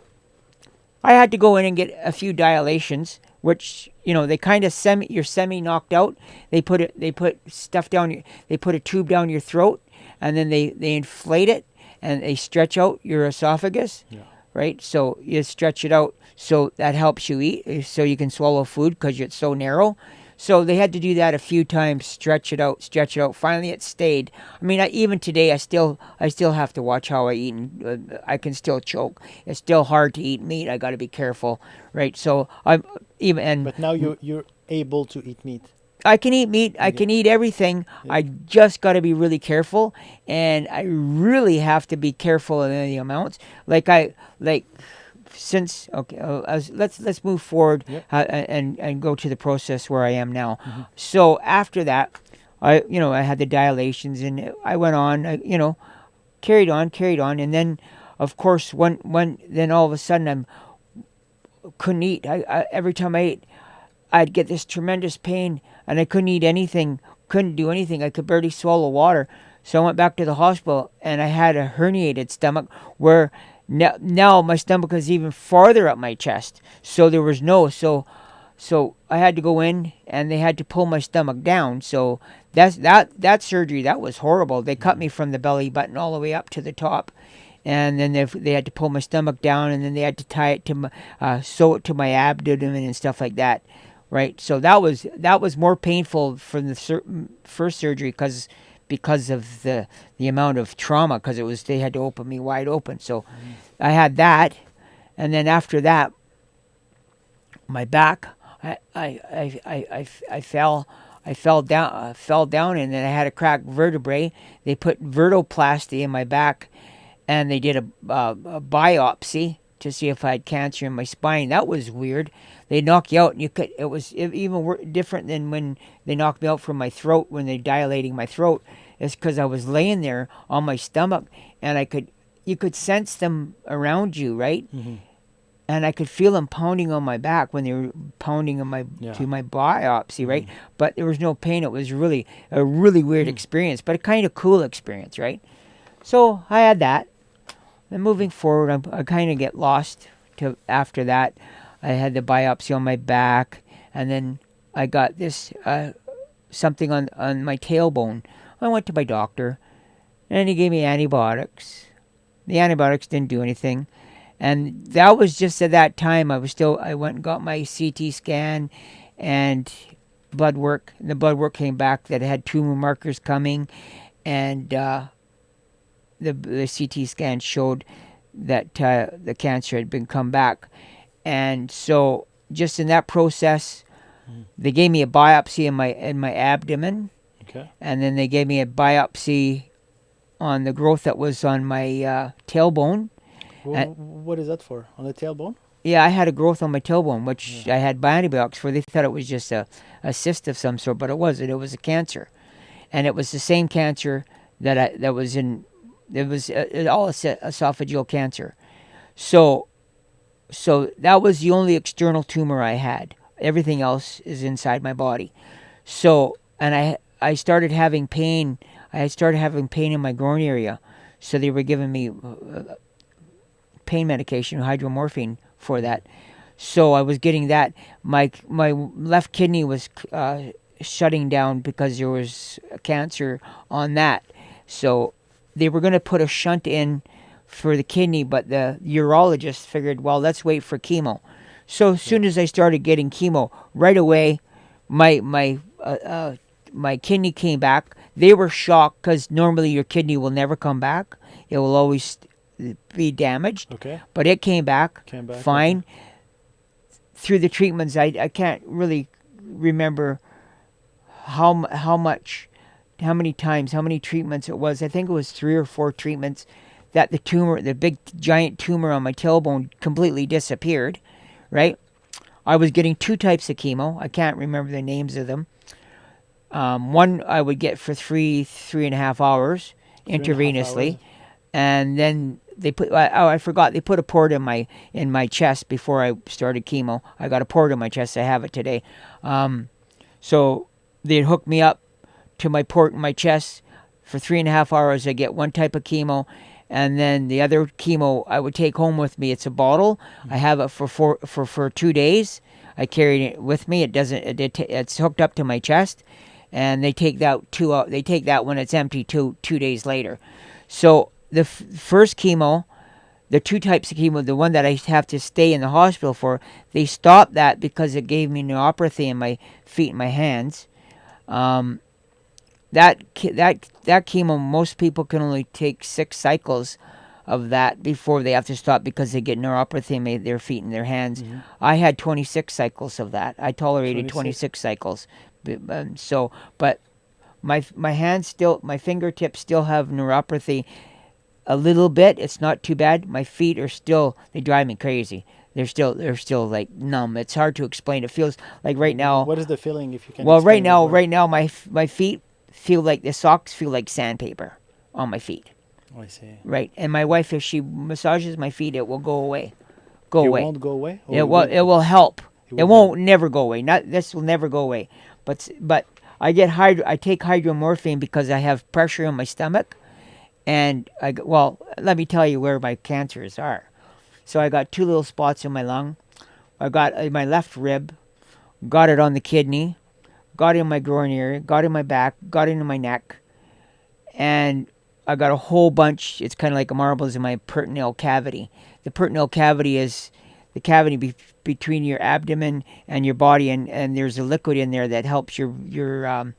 S2: I had to go in and get a few dilations, which they kind of you're semi knocked out. They put stuff down they put a tube down your throat, and then they inflate it and they stretch out your esophagus,
S1: Yeah.
S2: right? So you stretch it out, so that helps you eat, so you can swallow food because it's so narrow. So they had to do that a few times, stretch it out, stretch it out. Finally, it stayed. I mean, even today, I still have to watch how I eat, and I can still choke. It's still hard to eat meat. I got to be careful, right? So I'm even and
S1: But now you're able to eat meat.
S2: I can eat meat. I
S1: Okay.
S2: can eat everything.
S1: Yeah.
S2: I just got to be really careful, and I really have to be careful in the amounts. Like since okay, let's move forward
S1: Yep.
S2: and go to the process where I am now.
S1: Mm-hmm.
S2: So after that, I had the dilations, and I went on. Carried on, and then of course when then all of a sudden I couldn't eat. Every time I ate, I'd get this tremendous pain, and I couldn't eat anything, couldn't do anything. I could barely swallow water. So I went back to the hospital, and I had a herniated stomach where now my stomach is even farther up my chest. So there was so I had to go in, and they had to pull my stomach down. So that surgery, that was horrible. They cut me from the belly button all the way up to the top, and then they had to pull my stomach down, and then they had to tie it to sew it to my abdomen and stuff like that, right? So that was more painful from the first surgery because of the amount of trauma, because they had to open me wide open. So I had that, and then after that, my back, I fell down, and then I had a cracked vertebrae. They put vertoplasty in my back, and they did a biopsy to see if I had cancer in my spine. That was weird. They knock you out, and it was even different than when they knocked me out from my throat when they dilating my throat. It's because I was laying there on my stomach, and you could sense them around you, right?
S1: Mm-hmm.
S2: And I could feel them pounding on my back when they were pounding on
S1: Yeah.
S2: to my biopsy, right? But there was no pain. It was really a really weird experience, but a kind of cool experience, right? So I had that. Then moving forward, I kind of get lost to after that. I had the biopsy on my back, and then I got this something on my tailbone. I went to my doctor, and he gave me antibiotics. The antibiotics didn't do anything. And that was just at that time. I went and got my CT scan and blood work. And the blood work came back that it had tumor markers coming, and the CT scan showed that the cancer had been come back. And so just in that process, they gave me a biopsy in my abdomen,
S1: Okay.
S2: and then they gave me a biopsy on the growth that was on my tailbone.
S1: What is that for? On the tailbone?
S2: Yeah, I had a growth on my tailbone, which I had antibiotics for. They thought it was just a cyst of some sort, but it wasn't. It was a cancer, and it was the same cancer that was in. It was all esophageal cancer. So that was the only external tumor I had. Everything else is inside my body. So and I started having pain. I started having pain in my groin area, so they were giving me pain medication, hydromorphine for that. So I was getting that. My left kidney was shutting down because there was cancer on that. So they were going to put a shunt in for the kidney, but the urologist figured, well, let's wait for chemo. So as soon as I started getting chemo, right away, my kidney came back. They were shocked because normally your kidney will never come back. It will always be damaged.
S1: Okay.
S2: But it came back, fine.
S1: Okay.
S2: Through the treatments, I can't really remember how many times, how many treatments it was. I think it was 3 or 4 treatments that the big giant tumor on my tailbone completely disappeared, right? I was getting 2 types of chemo. I can't remember the names of them. One I would get for 3.5 hours intravenously, and then they put. I forgot they put a port in my chest before I started chemo. I got a port in my chest. I have it today. So they'd hook me up to my port in my chest for 3.5 hours. I get one type of chemo, and then the other chemo I would take home with me. It's a bottle. I have it for 2 days. I carried it with me. It's hooked up to my chest, and they take that They take that when it's empty 2 days later. So the first chemo, the 2 types of chemo, the one that I have to stay in the hospital for, they stopped that because it gave me neuropathy in my feet and my hands. That chemo, most people can only take 6 cycles of that before they have to stop because they get neuropathy in their feet and their hands. Mm-hmm. I had 26 cycles of that. I tolerated 26 cycles. But my hands still, my fingertips still have neuropathy a little bit. It's not too bad. My feet are still, they drive me crazy. They're still like numb. It's hard to explain. It feels like right now.
S1: What is the feeling, if you can?
S2: Well, right now, my feet feel like, the socks feel like sandpaper on my feet.
S1: Oh, I see.
S2: Right, and my wife, if she massages my feet, it will go away.
S1: It won't go away.
S2: It will help. It won't never go away. This will never go away. But I take hydromorphine because I have pressure in my stomach, and let me tell you where my cancers are. So I got 2 little spots in my lung. I got in my left rib, got it on the kidney, got it in my groin area, got it in my back, got it in my neck, and I got a whole bunch. It's kind of like marbles in my peritoneal cavity. The peritoneal cavity is the cavity between your abdomen and your body, and there's a liquid in there that helps your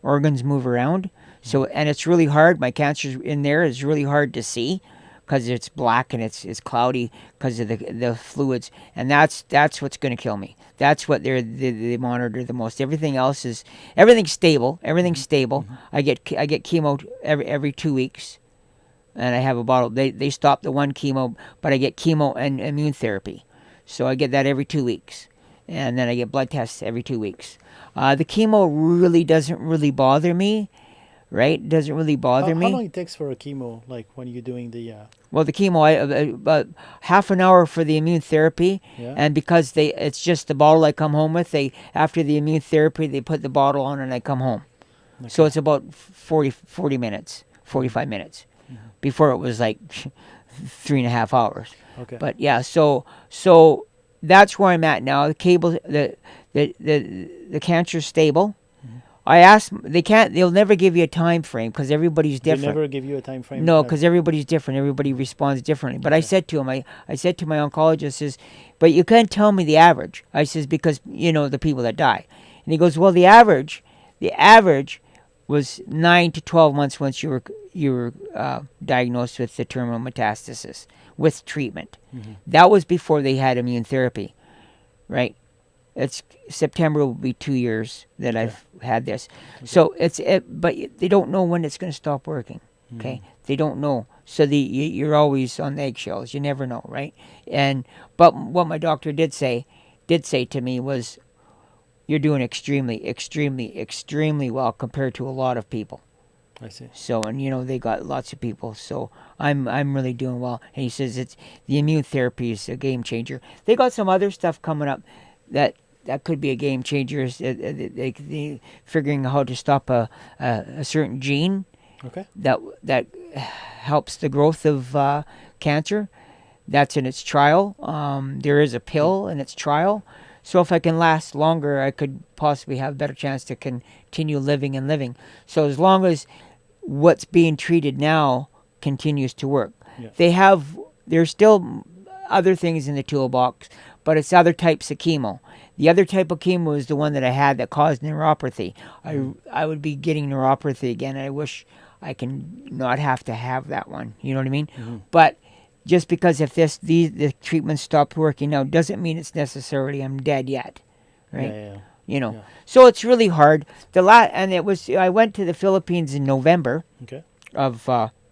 S2: organs move around. So, and it's really hard. My cancer in there is really hard to see because it's black and it's cloudy because of the fluids, and that's what's going to kill me. That's what they monitor the most. Everything's stable. Everything's stable. Mm-hmm. I get chemo every 2 weeks, and I have a bottle. They stop the one chemo, but I get chemo and immune therapy, so I get that every 2 weeks, and then I get blood tests every 2 weeks. The chemo really doesn't really bother me. Right? It doesn't really bother me.
S1: How long it takes for a chemo, like when you're doing the...
S2: Well, the chemo, about half an hour for the immune therapy, and because it's just the bottle I come home with, after the immune therapy, they put the bottle on and I come home. Okay. So it's about 40 minutes, 45 minutes. Mm-hmm. Before it was like 3.5 hours. Okay. But yeah, so that's where I'm at now. The cancer's stable. I asked, they'll never give you a time frame because everybody's different.
S1: They never give you a time frame?
S2: No, because everybody's different. Everybody responds differently. But okay. I said to him, I said to my oncologist, but you can't tell me the average. I says, because, the people that die. And he goes, well, the average was 9 to 12 months once you were diagnosed with the terminal metastasis with treatment. Mm-hmm. That was before they had immune therapy, right? It's September will be 2 years that I've had this. Okay. So but they don't know when it's going to stop working. Okay, mm-hmm. They don't know. So you're always on eggshells. You never know, right? But what my doctor did say to me was, you're doing extremely, extremely, extremely well compared to a lot of people.
S1: I see.
S2: So, and they got lots of people. So I'm really doing well. And he says the immune therapy is a game changer. They got some other stuff coming up that that could be a game changer. Is figuring out how to stop a certain gene that helps the growth of cancer. That's in its trial. There is a pill in its trial. So if I can last longer, I could possibly have a better chance to continue living and living. So as long as what's being treated now continues to work. Yeah. There's still other things in the toolbox, but it's other types of chemo. The other type of chemo is the one that I had that caused neuropathy. I would be getting neuropathy again. I wish I can not have to have that one. You know what I mean? Mm-hmm. But just because if the treatment stopped working now doesn't mean it's necessarily I'm dead yet, right? Yeah. You know, so it's really hard. I went to the Philippines in November of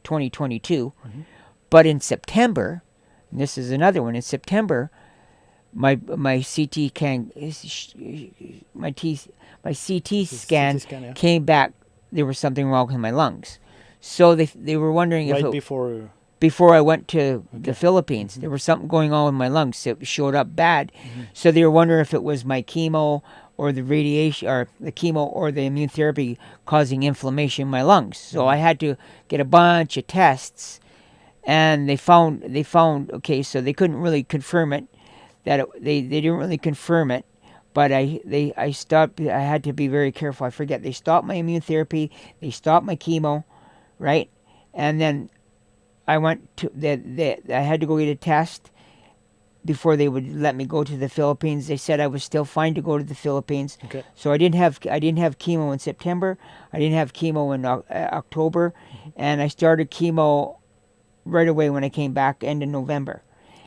S2: 2022, but in September, and this is another one. In September, my CT scan came back. There was something wrong with my lungs, so they were wondering before I went to the Philippines, there was something going on with my lungs. It showed up bad. So they were wondering if it was my chemo or the radiation or the chemo or the immune therapy causing inflammation in my lungs. So I had to get a bunch of tests, and they found okay, so they couldn't really confirm it. They didn't really confirm it, but I stopped. I had to be very careful. I forget, they stopped my immune therapy, they stopped my chemo, right? And then I went to I had to go get a test before they would let me go to the Philippines. They said I was still fine to go to the Philippines. Okay. So I didn't have chemo in September. I didn't have chemo in October, and I started chemo right away when I came back end of November.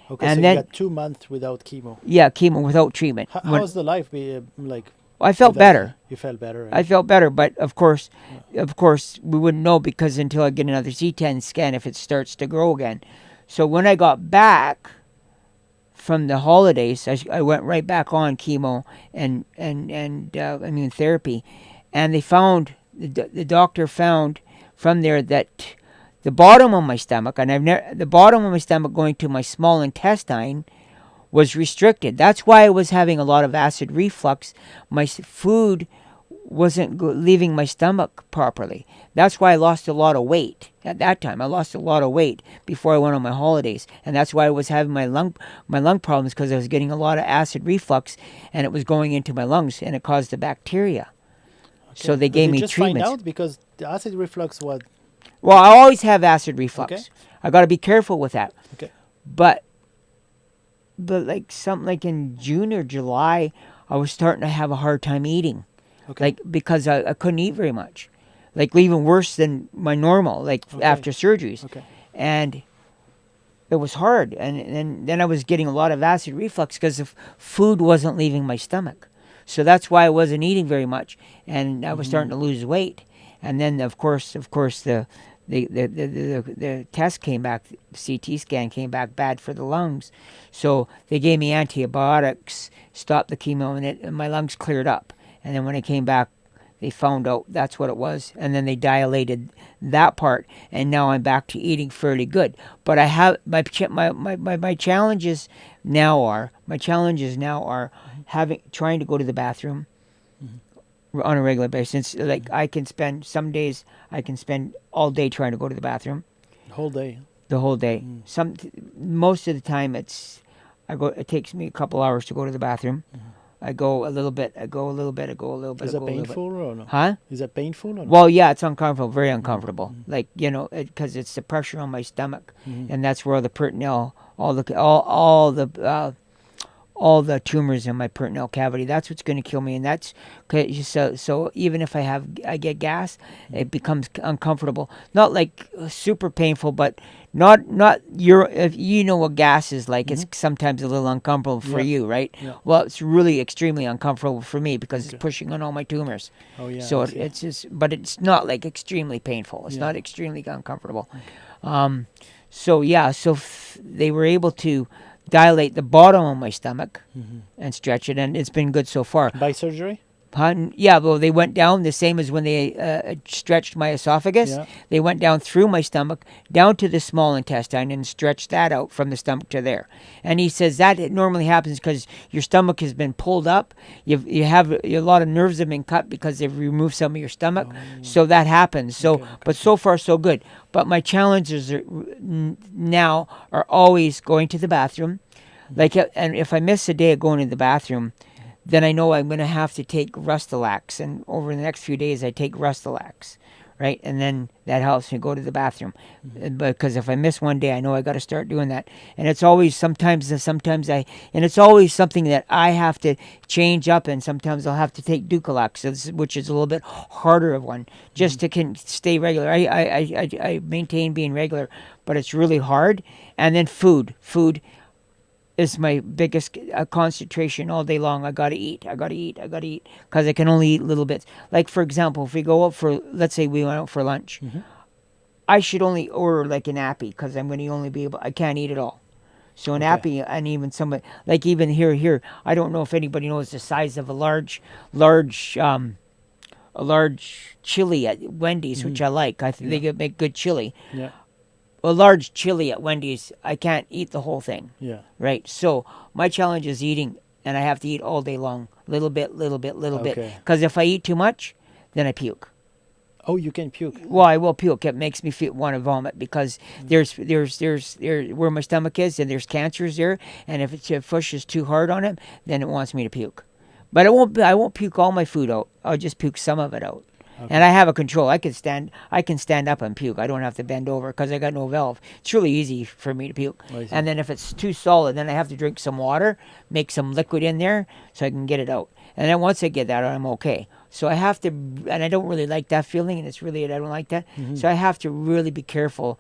S1: Okay, and so then you got 2 months without chemo.
S2: Yeah, chemo without treatment.
S1: How's the life like?
S2: I felt better.
S1: You felt better. Right?
S2: I felt better, but of course, we wouldn't know because until I get another CT scan if it starts to grow again. So when I got back from the holidays, I went right back on chemo and immune therapy, and the doctor found from there that the bottom of my stomach, and the bottom of my stomach going to my small intestine, was restricted. That's why I was having a lot of acid reflux. My food wasn't leaving my stomach properly. That's why I lost a lot of weight at that time. I lost a lot of weight before I went on my holidays, and that's why I was having my lung problems, because I was getting a lot of acid reflux, and it was going into my lungs, and it caused the bacteria. Okay. So they gave me treatments. Did you just find out
S1: because the acid reflux was?
S2: Well, I always have acid reflux. Okay. I got to be careful with that. Okay. But like something like in June or July, I was starting to have a hard time eating. Okay. Like because I couldn't eat very much. Like even worse than my normal, like after surgeries. Okay. And it was hard. And then I was getting a lot of acid reflux because the food wasn't leaving my stomach. So that's why I wasn't eating very much. And I was starting to lose weight. And then of course the test came back, the CT scan came back bad for the lungs. So they gave me antibiotics, stopped the chemo, and my lungs cleared up. And then when I came back, they found out that's what it was. And then they dilated that part. And now I'm back to eating fairly good. But I have my challenges now are trying to go to the bathroom on a regular basis. Like some days I can spend all day trying to go to the bathroom.
S1: The whole day.
S2: The whole day. Most of the time it takes me a couple hours to go to the bathroom. I go a little bit. Is it painful or no? Huh?
S1: Is it painful or no?
S2: Well, yeah, it's uncomfortable, very uncomfortable. Like, because it's the pressure on my stomach, and that's where the peritoneal, all the tumors in my peritoneal cavity. That's what's going to kill me, and that's so. Even if I get gas, it becomes uncomfortable. Not like super painful, but not if you know what gas is like. It's sometimes a little uncomfortable for you, right? Yeah. Well, it's really extremely uncomfortable for me because it's pushing on all my tumors. Oh yeah. So it's just, but it's not like extremely painful. It's not extremely uncomfortable. Okay. So they were able to dilate the bottom of my stomach and stretch it, and it's been good so far.
S1: By surgery?
S2: Yeah, well, they went down the same as when they stretched my esophagus.
S1: Yeah.
S2: They went down through my stomach, down to the small intestine, and stretched that out from the stomach to there. And he says that it normally happens because your stomach has been pulled up. You have a lot of nerves have been cut because they've removed some of your stomach. So that happens. So,
S1: Okay, okay.
S2: but so far so good. But my challenges now are always going to the bathroom. Like, and if I miss a day of going to the bathroom, then I know I'm going to have to take Rustelax. And over the next few days, I take Rustelax, right? And then that helps me go to the bathroom. Because if I miss one day, I know I got to start doing that. And it's always sometimes and it's always something that I have to change up. And sometimes I'll have to take Ducalax, which is a little bit harder of one, just to stay regular. I maintain being regular, but it's really hard. And then food is my biggest concentration all day long. I gotta eat, because I can only eat little bits. Like, for example, if we go out for, let's say we went out for lunch, I should only order like an appy, because I'm going to only be able, I can't eat it all. So an appy, and even somebody, like even here, I don't know if anybody knows the size of a large chili at Wendy's, which I like. I think they make good chili.
S1: Yeah.
S2: A large chili at Wendy's, I can't eat the whole thing.
S1: Yeah.
S2: Right? So my challenge is eating, and I have to eat all day long. Little bit. Because if I eat too much, then I puke.
S1: Oh, you can puke.
S2: Well, I will puke. It makes me want to vomit, because there's where my stomach is, and there's cancers there, and if it pushes too hard on it, then it wants me to puke. But I won't puke all my food out. I'll just puke some of it out. Okay. And I have a control. I can stand up and puke. I don't have to bend over because I got no valve. It's really easy for me to puke. And then if it's too solid, then I have to drink some water, make some liquid in there so I can get it out. And then once I get that out, I'm okay. So I have to, and I don't really like that feeling, and I don't like that. So I have to really be careful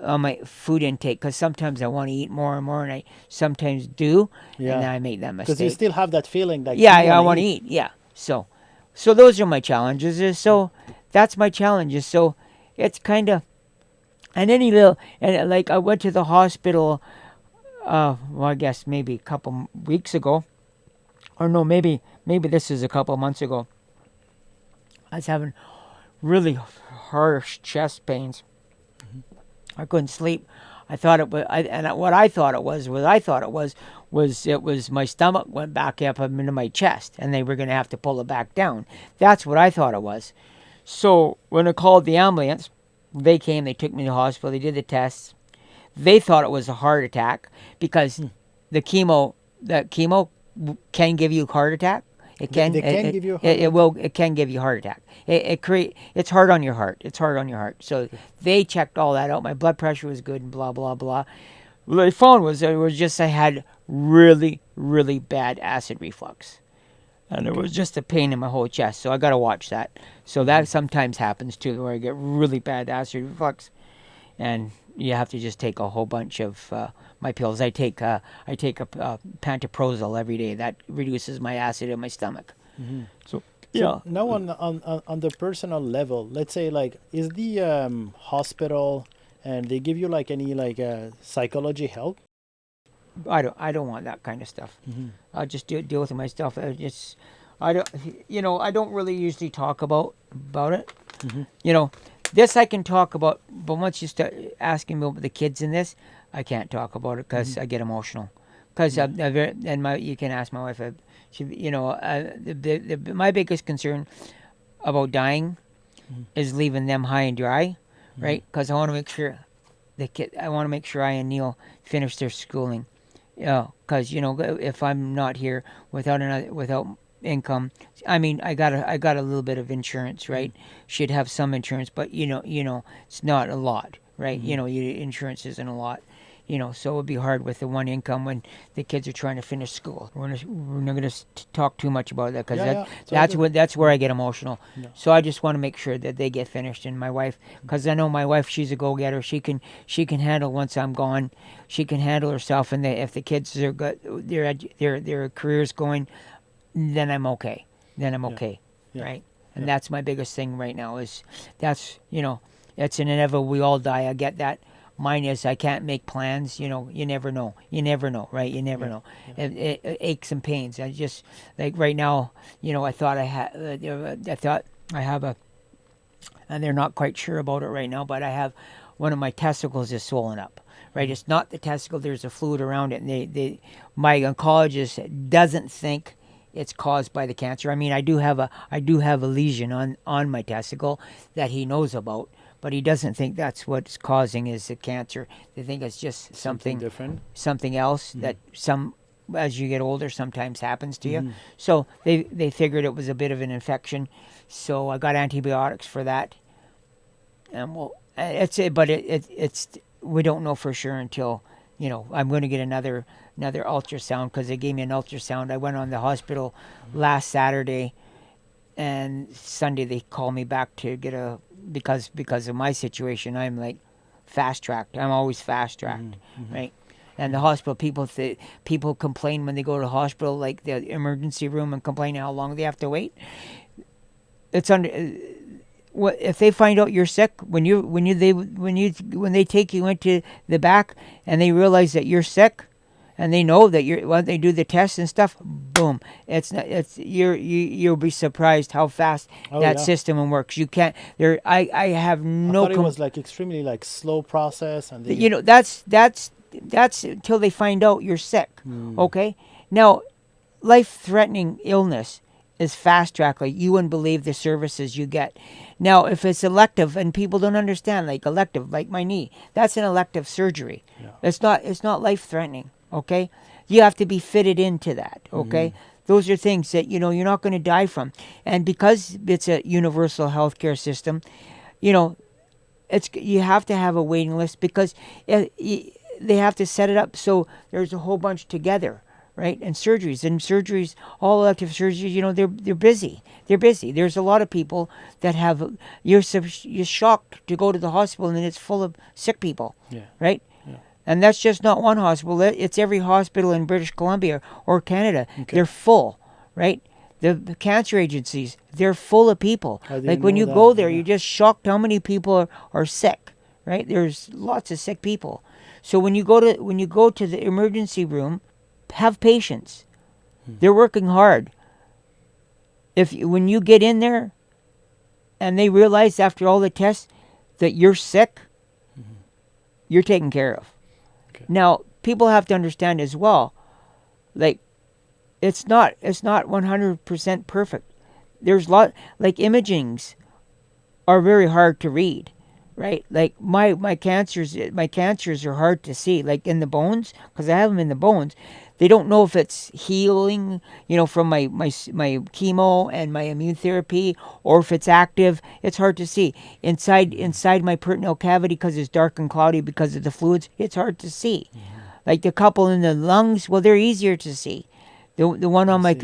S2: on my food intake, because sometimes I want to eat more and more, and I sometimes do, and then I make that mistake.
S1: Because you still have that feeling like
S2: I want to eat. Yeah. So those are my challenges. So that's my challenges. So it's kind of, and any little, and like I went to the hospital, well, I guess maybe a couple weeks ago, or no, maybe this is a couple months ago. I was having really harsh chest pains. I couldn't sleep. I thought it was, what I thought it was my stomach went back up into my chest, and they were going to have to pull it back down. That's what I thought it was. So when I called the ambulance, they came, they took me to the hospital, they did the tests. They thought it was a heart attack, because the chemo can give you a heart attack. It can.
S1: They can give you a heart attack.
S2: It can give you a heart attack. It's hard on your heart. So they checked all that out. My blood pressure was good, and blah blah blah. What they found was I had really, really bad acid reflux, and it was just a pain in my whole chest. So I got to watch that. So that sometimes happens too, where I get really bad acid reflux, and you have to just take a whole bunch of my pills. I take a pantoprazole every day. That reduces my acid in my stomach. So
S1: now on the personal level, let's say, like, is the hospital and they give you like any psychology help?
S2: I don't want that kind of stuff. I'll just deal with my stuff. I don't really usually talk about it. This I can talk about, but once you start asking me about the kids in this, I can't talk about it, because I get emotional. Because you can ask my wife. My biggest concern about dying is leaving them high and dry, right? Because I want to make sure I and Neil finish their schooling. Because if I'm not here without income, I mean, I got a little bit of insurance, right? Should have some insurance, but it's not a lot, right? Insurance isn't a lot. So it would be hard with the one income when the kids are trying to finish school. We're not going to talk too much about that, because that's where I get emotional. Yeah. So I just want to make sure that they get finished. And my wife, because I know my wife, she's a go-getter. She can handle once I'm gone. She can handle herself, and if the kids are good, their careers going, then I'm okay. Right? And that's my biggest thing right now. It's an inevitable. We all die. I get that. Mine is I can't make plans. You never know. You never know, right? You never know. It aches and pains. I just like right now. I thought I have a, and they're not quite sure about it right now. But I have one of my testicles is swollen up. Right, it's not the testicle. There's a fluid around it, and my oncologist doesn't think it's caused by the cancer. I mean, I do have a lesion on my testicle that he knows about, but he doesn't think that's what's causing is the cancer. They think it's just something
S1: different,
S2: something else that as you get older sometimes happens to you. So they figured it was a bit of an infection. So I got antibiotics for that, and it's we don't know for sure until I'm going to get another ultrasound because they gave me an ultrasound. I went on the hospital last Saturday, and Sunday they called me back to get because of my situation. I'm like fast tracked. I'm always fast tracked, right? And the hospital people complain when they go to the hospital, like the emergency room, and complain how long they have to wait. It's under. If they find out you're sick when they take you into the back and they realize that you're sick, and they know that when they do the tests and stuff, boom, you'll be surprised how fast system works. You can't there. I have no.
S1: I thought it was like extremely like slow process, and
S2: that's until they find out you're sick. Okay, now life-threatening illness is fast track. Like you wouldn't believe the services you get. Now, if it's elective, and people don't understand, like elective, like my knee, that's an elective surgery. Yeah. It's not life threatening. Okay, you have to be fitted into that. Okay, those are things that you're not going to die from, and because it's a universal healthcare system, you have to have a waiting list because they have to set it up so there's a whole bunch together. Right, and surgeries, all elective surgeries, they're busy. They're busy. There's a lot of people that have. You're shocked to go to the hospital and it's full of sick people.
S1: Yeah.
S2: Right. Yeah. And that's just not one hospital. It's every hospital in British Columbia or Canada. Okay. They're full. Right. The cancer agencies, they're full of people. Like when you go there, you're just shocked how many people are sick. Right. There's lots of sick people. So when you go to the emergency room, have patience. They're working hard. When you get in there and they realize after all the tests that you're sick, you're taken care of. Okay. Now, people have to understand as well, like it's not 100% perfect. There's imagings are very hard to read. Right, like my cancers are hard to see, like in the bones, because I have them in the bones. They don't know if it's healing, from my chemo and my immune therapy, or if it's active. It's hard to see inside my peritoneal cavity because it's dark and cloudy because of the fluids. It's hard to see. Like the couple in the lungs, well, they're easier to see. The one on my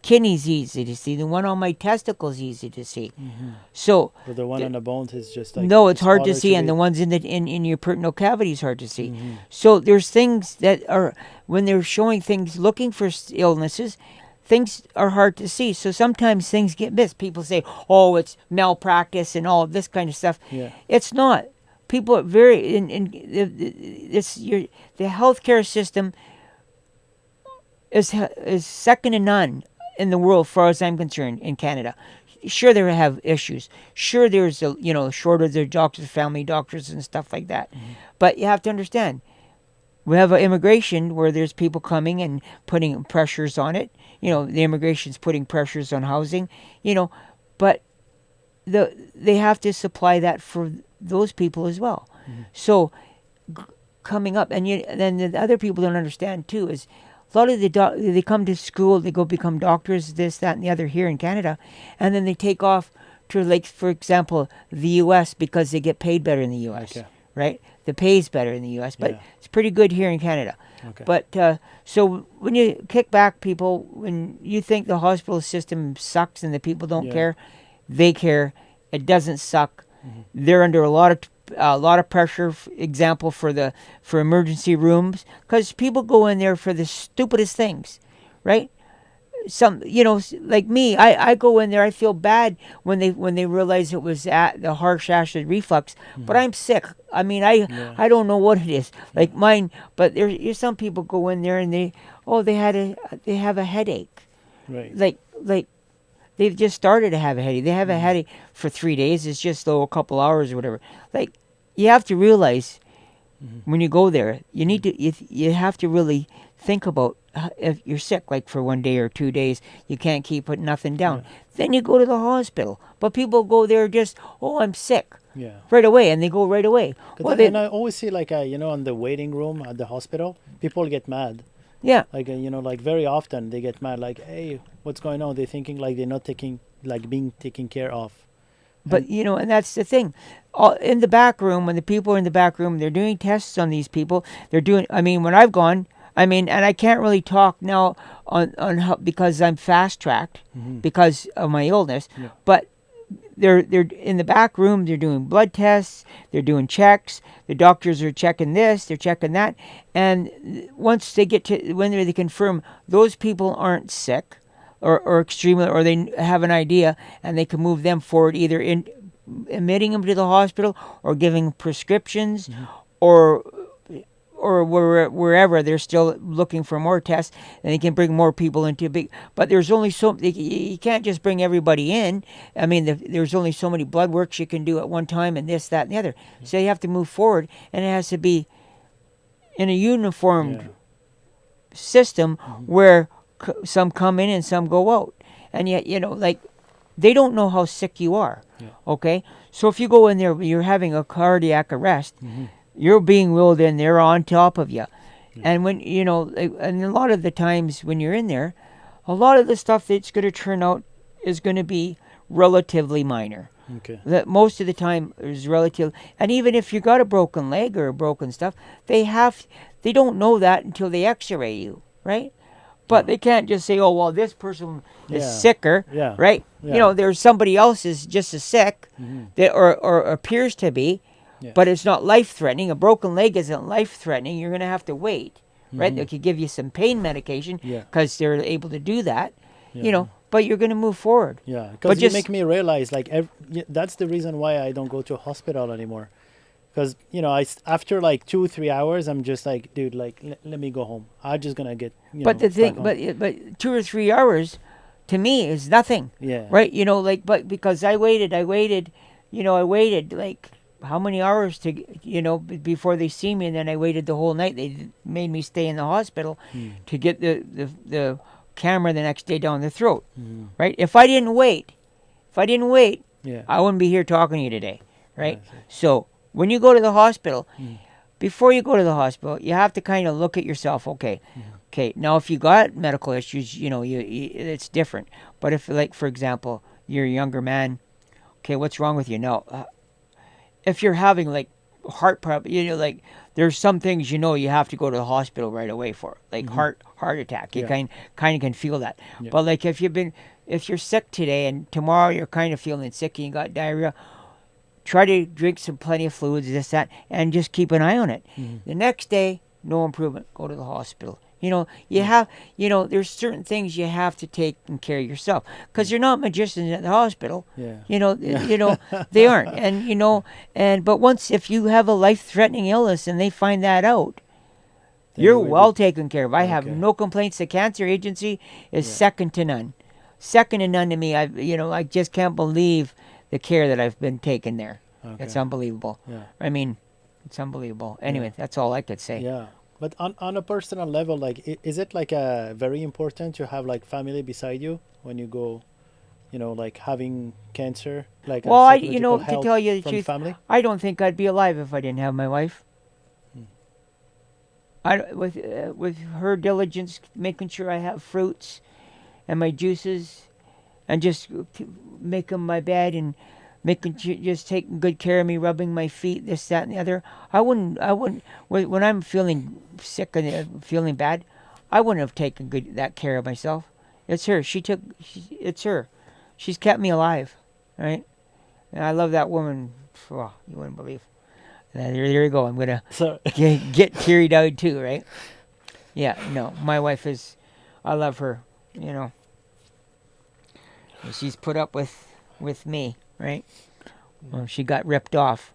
S2: kidneys easy to see. The one on my testicles easy to see. So,
S1: but the one on the bones is just like
S2: it's hard to see, and the ones in your peritoneal cavity is hard to see. So there's things that are when they're showing things, looking for illnesses, things are hard to see. So sometimes things get missed. People say, "Oh, it's malpractice and all this kind of stuff."
S1: Yeah.
S2: It's not. People are very the healthcare system is second to none in the world, as far as I'm concerned, in Canada. Sure, they have issues. Sure, there's a shortage of doctors, family doctors, and stuff like that. But you have to understand, we have an immigration where there's people coming and putting pressures on it. The immigration's putting pressures on housing. But they have to supply that for those people as well. So coming up, and then the other people don't understand too is. A lot of they come to school, they go become doctors, this, that, and the other here in Canada, and then they take off to, like, for example, the U.S. because they get paid better in the U.S., right? The pay's better in the U.S., but it's pretty good here in Canada. Okay. But so when you kick back people, when you think the hospital system sucks and the people don't care, they care. It doesn't suck. They're under a lot of pressure. Example for emergency rooms, because people go in there for the stupidest things, right? some, like me, I go in there, I feel bad when they realize it was at the harsh acid reflux, but I'm sick. I mean,
S1: Yeah.
S2: I don't know what it is.
S1: Yeah.
S2: Like mine, but there's some people go in there and they have a headache.
S1: Right.
S2: Like they've just started to have a headache. They have a headache for 3 days. It's just a couple hours or whatever. Like, you have to realize when you go there, you need to you have to really think about if you're sick, like for 1 day or 2 days, you can't keep putting nothing down.
S1: Yeah.
S2: Then you go to the hospital. But people go there just, oh, I'm sick,
S1: Yeah.
S2: right away, and they go right away. Well,
S1: And I always see like on the waiting room at the hospital, people get mad.
S2: yeah,
S1: Like like very often they get mad. Like, hey, what's going on? They're thinking like they're not being taken care of.
S2: but
S1: And
S2: and that's the thing. In the back room, when the people are in the back room, they're doing tests on these people. They're doing. I mean, when I've gone, and I can't really talk now on how, because I'm fast tracked because of my illness.
S1: Yeah.
S2: But they're in the back room. They're doing blood tests. They're doing checks. The doctors are checking this. They're checking that. And once they get to when they confirm those people aren't sick, or extremely, or they have an idea, and they can move them forward, either in admitting them to the hospital or giving prescriptions, or wherever they're still looking for more tests, and they can bring more people into big. But there's only you can't just bring everybody in. I mean, there's only so many blood works you can do at one time, and this, that, and the other. So you have to move forward, and it has to be in a uniformed system where some come in and some go out, and yet like they don't know how sick you are. Okay, so if you go in there, you're having a cardiac arrest. You're being wheeled in there on top of you. And when, and a lot of the times when you're in there, a lot of the stuff that's going to turn out is going to be relatively minor.
S1: Okay.
S2: That most of the time is relative. And even if you got a broken leg or a broken stuff, they don't know that until they x-ray you, right? But they can't just say, oh, well, this person is sicker, right?
S1: Yeah.
S2: There's somebody else is just as sick that or appears to be, but it's not life-threatening. A broken leg isn't life-threatening. You're going to have to wait, right? They could give you some pain medication because they're able to do that, but you're going to move forward.
S1: Yeah, because you make me realize, like, that's the reason why I don't go to a hospital anymore. Because, after like 2-3 hours, I'm just like, dude, like, let me go home. I'm just going to get,
S2: But the thing, but 2 or 3 hours to me is nothing.
S1: Yeah.
S2: Right? But because I waited like how many hours to, before they see me, and then I waited the whole night. They made me stay in the hospital to get the camera the next day down the throat. Right? If I didn't wait, I wouldn't be here talking to you today. Right? So when you go to the hospital, before you go to the hospital, you have to kind of look at yourself. Okay, now if you got medical issues, it's different. But if, like, for example, you're a younger man, okay, what's wrong with you? Now, if you're having like heart problem, like there's some things you have to go to the hospital right away for, like heart attack. You kind of can feel that. But like if you're sick today and tomorrow you're kind of feeling sick and you got diarrhea, try to drink plenty of fluids, this, that, and just keep an eye on it. The next day, no improvement, go to the hospital. There's certain things you have to take care of yourself, because you're not magicians at the hospital. They aren't. And but once, if you have a life-threatening illness and they find that out, you're well taken care of. I have no complaints. The cancer agency is second to none. Second to none to me. I just can't believe the care that I've been taken there. It's unbelievable. I mean, it's unbelievable. Anyway, that's all I could say.
S1: Yeah. But on a personal level, like, is it like very important to have like family beside you when you go, like having cancer? Like,
S2: well, to tell you the truth,
S1: family?
S2: I don't think I'd be alive if I didn't have my wife. With her diligence, making sure I have fruits and my juices, and just making my bed and just taking good care of me, rubbing my feet, this, that, and the other. I wouldn't. When I'm feeling sick and feeling bad, I wouldn't have taken that care of myself. It's her. It's her. She's kept me alive, right? And I love that woman. Oh, you wouldn't believe. There you go. I'm gonna get teary-eyed too, right? Yeah. No, my wife is. I love her. She's put up with me, right? Well, she got ripped off.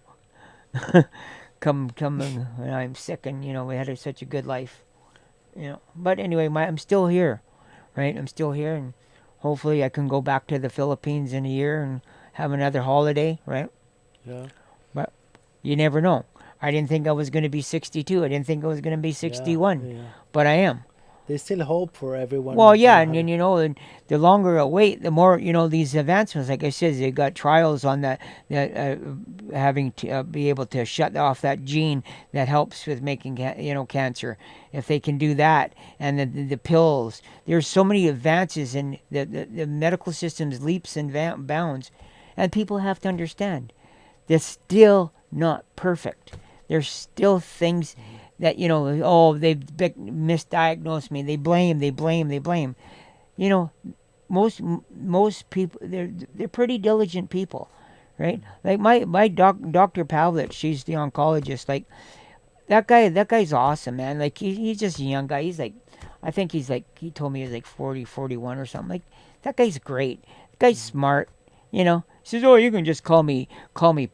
S2: Come when I'm sick, and we had such a good life, But anyway, I'm still here, right? I'm still here, and hopefully I can go back to the Philippines in a year and have another holiday, right?
S1: Yeah.
S2: But you never know. I didn't think I was going to be 62. I didn't think I was going to be
S1: Yeah.
S2: 61,
S1: Yeah.
S2: but I am.
S1: There's still hope for
S2: Well,
S1: everyone.
S2: yeah, and and the longer I wait, the more these advancements. Like I said, they got trials on that having to be able to shut off that gene that helps with making cancer. If they can do that, and the pills, there's so many advances in the medical system's leaps and bounds, and people have to understand they're still not perfect. There's still things that oh, they've misdiagnosed me. They blame. You know, most people, they're pretty diligent people, right? Like my Dr. Pavlich, she's the oncologist. Like that guy's awesome, man. Like he's just a young guy. He's like, I think he's like, he told me he's like 40, 41 or something. Like that guy's great. That guy's smart. He says, oh, you can just call me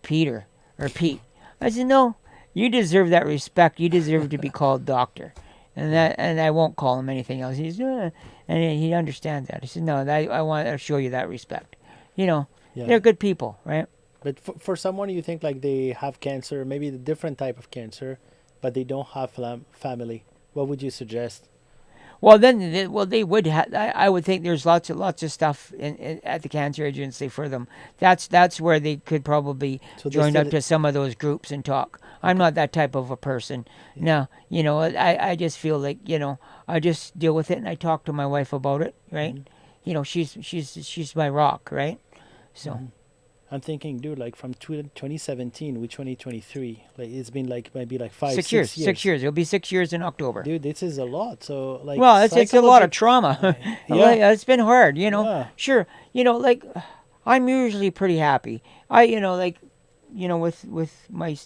S2: Peter or Pete. I said, no, you deserve that respect. You deserve to be called doctor, and I won't call him anything else. And he understands that. He said, no, I want to show you that respect.
S1: Yeah.
S2: They're good people, right?
S1: But for someone you think like they have cancer, maybe a different type of cancer, but they don't have family, what would you suggest?
S2: Well, then, they would. I would think there's lots of stuff at the cancer agency for them. That's where they could probably
S1: So they
S2: join
S1: still
S2: up to some of those groups and talk. I'm
S1: okay.
S2: not that type of a person.
S1: Yeah.
S2: No, I just feel like I just deal with it, and I talk to my wife about it. Right?
S1: Hmm.
S2: She's my rock. Right? So.
S1: Hmm. I'm thinking, dude, like from 2017 with 2023, like it's been like maybe like five,
S2: 6 years. 6
S1: 6 years.
S2: years. It'll be 6 years in October.
S1: Dude, this is a lot. So like
S2: Well, it's a lot of
S1: psychologic.
S2: trauma.
S1: Yeah.
S2: It's been hard.
S1: Yeah.
S2: Sure. Like I'm usually pretty happy. I like with my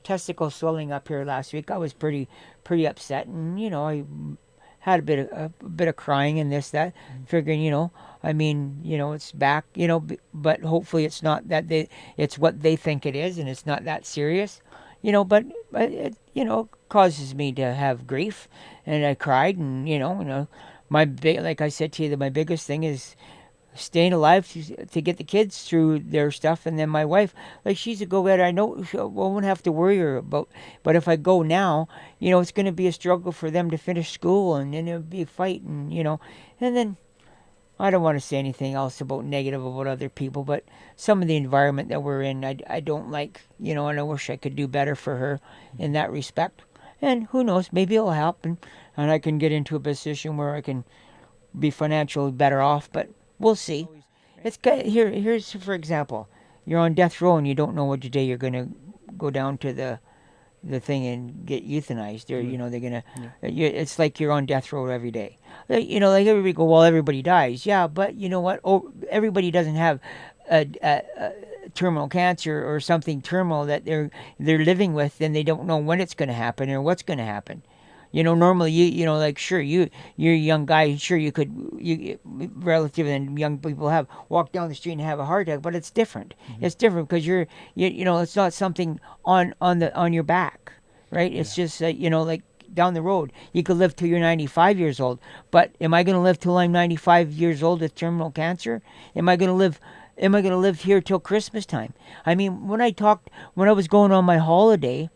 S2: testicle swelling up here last week, I was pretty upset, and I had a bit of crying and this that, figuring I mean it's back, but hopefully it's not that it's what they think it is, and it's not that serious, but it causes me to have grief, and I cried, and like I said to you, that my biggest thing is staying alive to get the kids through their stuff. And then my wife, like, she's a go-getter. I know I won't have to worry her about, but if I go now, it's going to be a struggle for them to finish school, and then it'll be a fight, and then I don't want to say anything else about negative about other people, but some of the environment that we're in, I don't like, and I wish I could do better for her in that respect. And who knows, maybe it'll help, and I can get into a position where I can be financially better off, but we'll see. Here's for example, you're on death row and you don't know what day you're gonna go down to the thing and get euthanized. Or
S1: Mm.
S2: they're gonna.
S1: Yeah.
S2: It's like you're on death row every day. Like everybody go, well, everybody dies. Yeah, but you know what? Oh, everybody doesn't have a terminal cancer or something terminal that they're living with, and they don't know when it's going to happen or what's going to happen. Normally like, sure, you're a young guy, sure, you relative and young people have walk down the street and have a heart attack, but it's different.
S1: Mm-hmm.
S2: It's different because it's not something on your back, right? It's
S1: Yeah.
S2: just like down the road, you could live till you're 95 years old, but am I going to live till I'm 95 years old with terminal cancer? Am I going to live here till Christmas time? I mean, when I was going on my holiday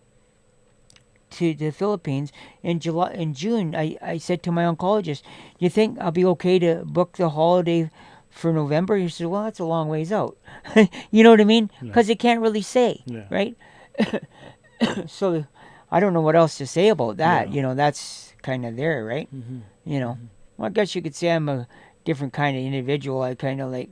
S2: to the Philippines in June, I said to my oncologist, "Do you think I'll be okay to book the holiday for November?" He said, "Well, that's a long ways out." You know what I mean?
S1: Yeah.
S2: Because they can't really say,
S1: Yeah.
S2: right? So I don't know what else to say about that.
S1: Yeah.
S2: That's kind of there, right?
S1: Mm-hmm.
S2: Well, I guess you could say I'm a different kind of individual. I kind of like,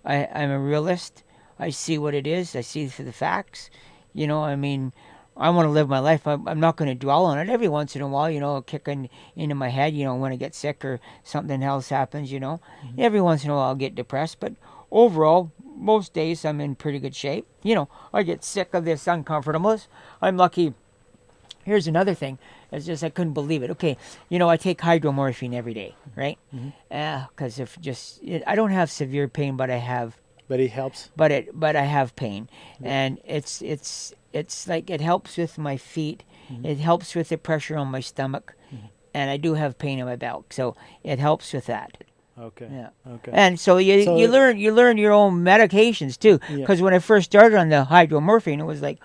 S2: I'm a realist. I see what it is. I see for the facts. I mean, I want to live my life. I'm not going to dwell on it. Every once in a while, kicking into my head, when I get sick or something else happens,
S1: Mm-hmm.
S2: every once in a while I'll get depressed. But overall, most days I'm in pretty good shape. I get sick of this uncomfortableness. I'm lucky. Here's another thing. It's just I couldn't believe it. Okay, I take hydromorphine every day, right? Because if I don't have severe pain, but I have.
S1: But it helps.
S2: But I have pain,
S1: Yeah.
S2: and it's like it helps with my feet. It helps with the pressure on my stomach, and I do have pain in my belt, so it helps with that.
S1: Okay.
S2: Yeah.
S1: Okay.
S2: And so you learn your own medications too.
S1: Yeah.
S2: Because when I first started on the hydromorphine, it was like,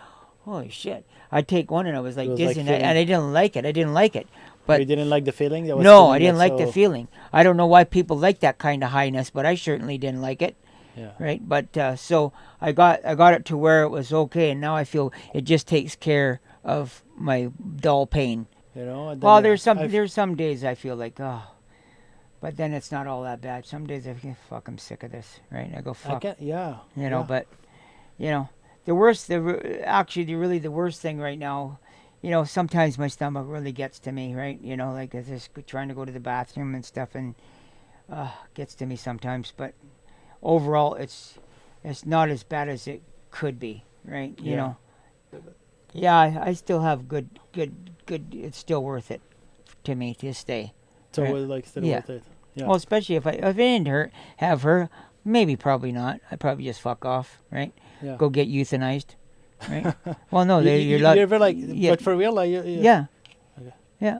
S2: holy shit! I'd take one and I was like dizzy, and I didn't like it. I didn't like it. But
S1: you didn't like the feeling? That was
S2: no, I didn't like the feeling. I don't know why people like that kind of highness, but I certainly didn't like it.
S1: Yeah.
S2: Right. But so I got it to where it was okay, and now I feel it just takes care of my dull pain. Well, there's some days I feel like but then it's not all that bad. Some days I feel fuck, I'm sick of this. Right. And I go fuck.
S1: Yeah.
S2: But the worst, really the worst thing right now. Sometimes my stomach really gets to me. Right. Like I just trying to go to the bathroom and stuff, and gets to me sometimes, but. Overall, it's not as bad as it could be, right? Yeah, I still have good. It's still worth it to me to stay.
S1: So right? Still worth it. Yeah.
S2: Well, especially if I didn't have her, probably not. I'd probably just fuck off, right?
S1: Yeah.
S2: Go get euthanized, right? Well, no,
S1: you're but for real,
S2: yeah. Okay. Yeah.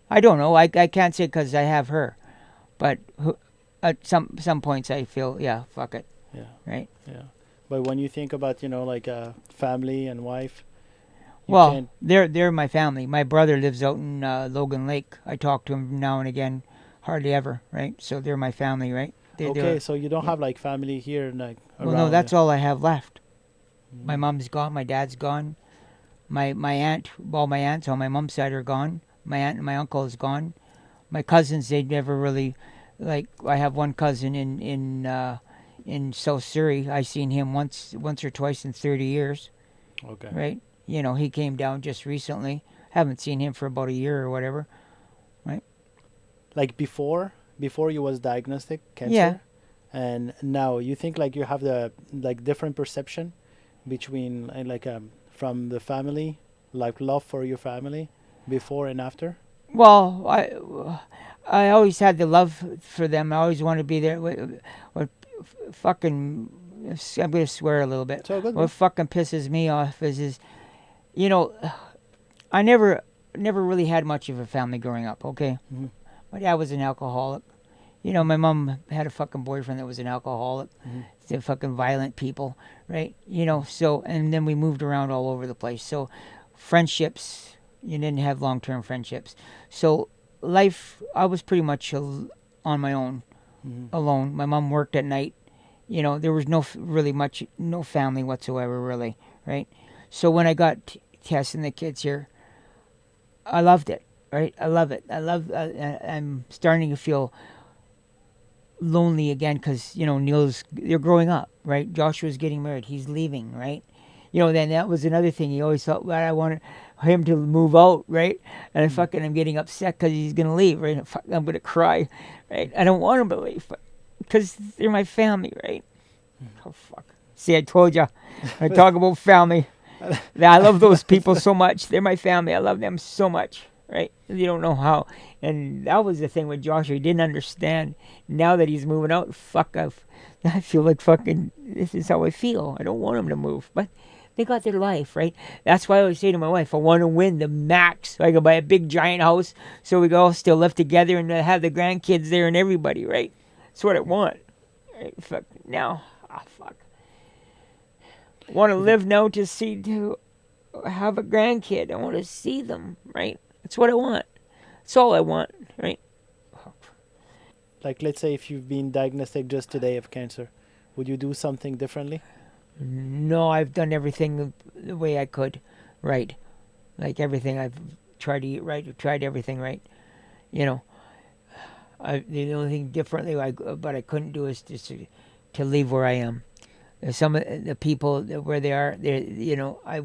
S2: I don't know. I can't say because I have her, but. At some points I feel fuck it.
S1: Yeah.
S2: Right.
S1: Yeah. But when you think about family and wife.
S2: They're my family. My brother lives out in Logan Lake. I talk to him now and again, hardly ever. Right. So they're my family. Right.
S1: So you don't have family here around.
S2: Well, no, that's all I have left. My mom's gone. My dad's gone. My aunt, all my aunts on my mom's side are gone. My aunt and my uncle is gone. My cousins, they never really. Like I have one cousin in South Surrey. I seen him once or twice in 30 years.
S1: Okay.
S2: Right. He came down just recently. Haven't seen him for about a year or whatever. Right.
S1: Like before you was diagnosed cancer.
S2: Yeah.
S1: And now you think you have the different perception between from the family, love for your family before and after.
S2: Well, I always had the love for them. I always wanted to be there. What fucking, I'm going to swear a little bit.
S1: So good.
S2: What fucking pisses me off is I never really had much of a family growing up, okay?
S1: Mm-hmm.
S2: My dad was an alcoholic. My mom had a fucking boyfriend that was an alcoholic.
S1: Mm-hmm.
S2: They're fucking violent people, right? So, and then we moved around all over the place. So, friendships, you didn't have long-term friendships. So, life, I was pretty much on my own, alone. My mom worked at night. There was no family whatsoever, really, right? So when I got testing the kids here, I loved it, right? I love it. I'm starting to feel lonely again because, they're growing up, right? Joshua's getting married. He's leaving, right? Then that was another thing. He always thought I wanted him to move out, right? And I'm getting upset because he's going to leave, right? I'm going to cry, right? I don't want him to leave because they're my family, right? Oh, fuck. See, I told you. I talk about family. I love those people so much. They're my family. I love them so much, right? You don't know how. And that was the thing with Joshua. He didn't understand. Now that he's moving out, I feel like fucking, this is how I feel. I don't want him to move. But they got their life, right? That's why I always say to my wife, I want to win the max. So I can buy a big giant house so we can all still live together and have the grandkids there and everybody, right? That's what I want. Right? Fuck. Now, fuck. I want to live now to have a grandkid. I want to see them, right? That's what I want. That's all I want, right?
S1: Let's say if you've been diagnosed just today of cancer, would you do something differently?
S2: No, I've done everything the way I could, right? Like everything, I've tried to eat right. I've tried everything right. The only thing differently, but I couldn't do is just to leave where I am. Some of the people where they are, I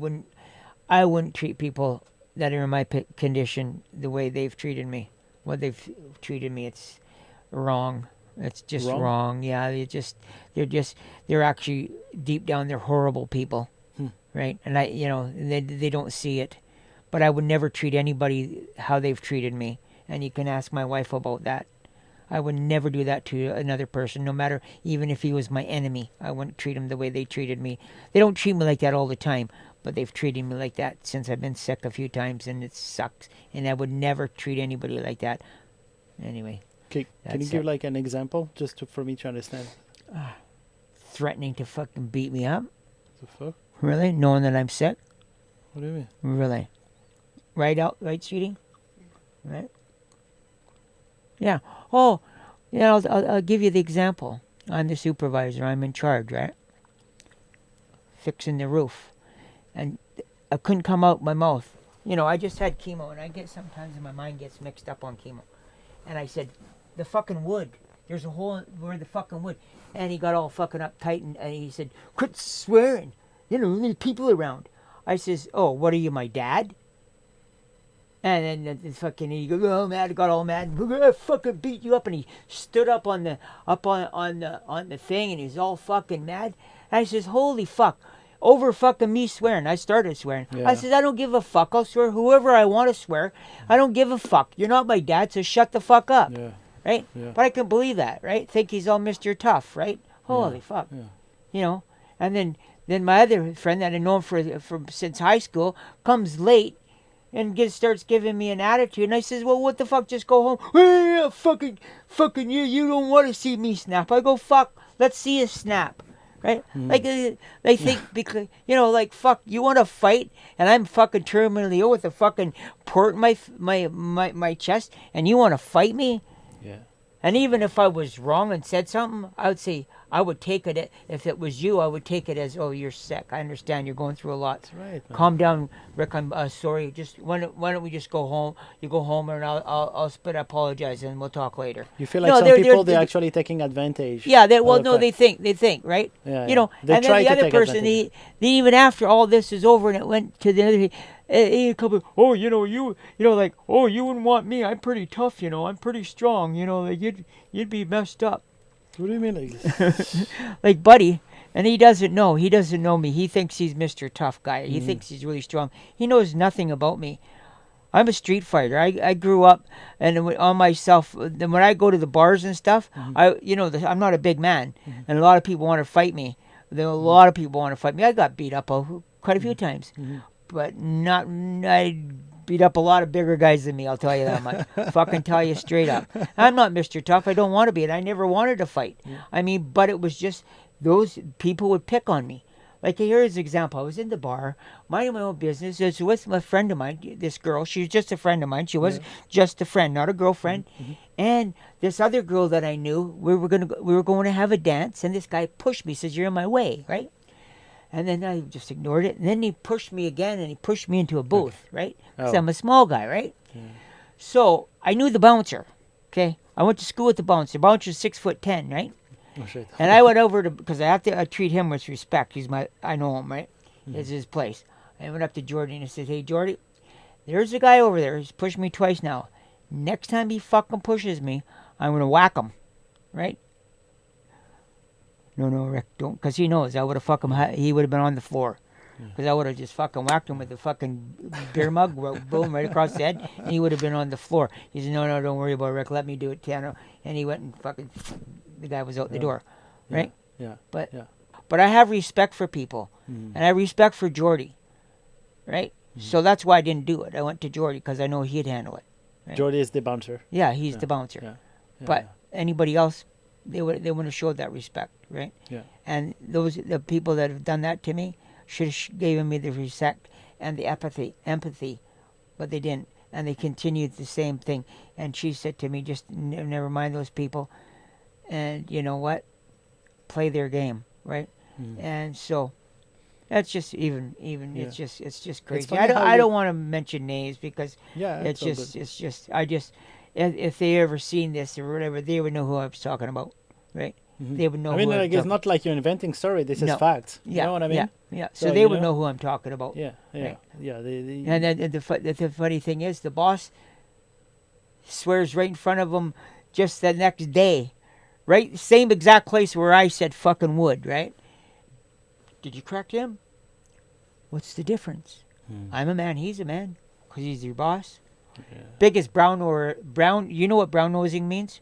S2: wouldn't treat people that are in my condition the way they've treated me. What they've treated me, it's wrong. It's just wrong. Yeah, they're actually deep down, they're horrible people, right? And they don't see it, but I would never treat anybody how they've treated me. And you can ask my wife about that. I would never do that to another person, no matter, even if he was my enemy. I wouldn't treat him the way they treated me. They don't treat me like that all the time, but they've treated me like that since I've been sick a few times, and it sucks. And I would never treat anybody like that. Anyway.
S1: Okay, can you give like an example, just for me to understand?
S2: Threatening to fucking beat me up?
S1: The fuck?
S2: Really? Knowing that I'm sick?
S1: What do you mean?
S2: Really? Right, sweetie? Right? Yeah. Oh, yeah, I'll give you the example. I'm the supervisor. I'm in charge, right? Fixing the roof. And I couldn't come out my mouth. You know, I just had chemo, and I get sometimes my mind gets mixed up on chemo. And I said, the fucking wood. There's a hole where the fucking wood. And he got all fucking uptight, and he said, quit swearing. You know, there's people around. I says, oh, what are you, my dad? And then the fucking he goes, oh man, got all mad. We're gonna fucking beat you up. And he stood up on the thing, and he's all fucking mad. And I says, holy fuck, over fucking me swearing. I started swearing. Yeah. I says, I don't give a fuck. I'll swear whoever I want to swear. I don't give a fuck. You're not my dad, so shut the fuck up. Yeah. Right? Yeah. But I can believe that, right? Think he's all Mr. Tough, right? Holy fuck. Yeah. You know. And then my other friend that I known for since high school comes late. And starts giving me an attitude. And I says, well, what the fuck? Just go home. Hey, fucking you don't want to see me snap. I go, fuck, let's see you snap. Right? Like, they think, because, you know, like, fuck, you want to fight? And I'm fucking terminally ill with a fucking port in my chest. And you want to fight me? Yeah. And even if I was wrong and said something, I would say, I would take it, if it was you, I would take it as, oh, you're sick. I understand you're going through a lot. That's right, man. Calm down, Rick. I'm sorry. Just why don't we just go home? You go home, and I'll apologize, and we'll talk later.
S1: You feel like some people they're actually taking advantage.
S2: Yeah, they think, right?
S1: Yeah,
S2: you know,
S1: they
S2: and then the other person, they even after all this is over and it went to the other. A couple, oh, you know, like, oh, you wouldn't want me. I'm pretty tough, you know. I'm pretty strong, you know. Like you'd be messed up.
S1: What do you mean, like?
S2: Like, buddy, and he doesn't know. He doesn't know me. He thinks he's Mr. Tough Guy. He thinks he's really strong. He knows nothing about me. I'm a street fighter. I grew up and on myself. Then when I go to the bars and stuff, I'm not a big man, and a lot of people want to fight me. A lot of people want to fight me. I got beat up quite a few times. But I beat up a lot of bigger guys than me, I'll tell you that much. Fucking tell you straight up. I'm not Mr. Tough. I don't want to be, and I never wanted to fight. I mean, but it was just those people would pick on me. Like, here's an example. I was in the bar, minding my own business. I was with a friend of mine, this girl. She was just a friend of mine. She was just a friend, not a girlfriend. And this other girl that I knew, we were going to have a dance, and this guy pushed me, says, you're in my way, right? And then I just ignored it. And then he pushed me again, and he pushed me into a booth, right? Because I'm a small guy, right? Yeah. So I knew the bouncer, okay? I went to school with the bouncer. The bouncer's 6'10", right? Oh, shit. And I went over to, because I have to treat him with respect. I know him, right? It's his place. I went up to Jordy and I said, hey, Jordy, there's a guy over there. He's pushed me twice now. Next time he fucking pushes me, I'm going to whack him, right? No, Rick, don't, because he knows I would have fucking, he would have been on the floor. Because I would have just fucking whacked him with the fucking beer mug, boom, right across the head, and he would have been on the floor. He said, no, don't worry about it, Rick, let me do it, Tano. And he went and fucking, the guy was out the door, right?
S1: Yeah.
S2: But I have respect for people, and I have respect for Jordy, right? So that's why I didn't do it. I went to Jordy because I know he'd handle it. Right?
S1: Jordy is the bouncer.
S2: Yeah, he's the bouncer. Yeah. But anybody else, they wouldn't have showed that respect, right?
S1: Yeah.
S2: And the people that have done that to me should have given me the respect and the empathy, but they didn't, and they continued the same thing. And she said to me, just never mind those people, and you know what? Play their game, right? And so that's just even it's just crazy. I don't want to mention names because it's just if they ever seen this or whatever, they would know who I was talking about, right? They would know. I
S1: mean, like, it's not like you're inventing story. This is facts. You know what I mean?
S2: Yeah. So they would know who I'm talking about.
S1: Yeah.
S2: Right?
S1: Yeah.
S2: And then the funny thing is, the boss swears right in front of him just the next day, right? Same exact place where I said fucking would, right? Did you correct him? What's the difference? I'm a man. He's a man. because he's your boss.
S1: Yeah.
S2: Biggest brown. You know what brown nosing means?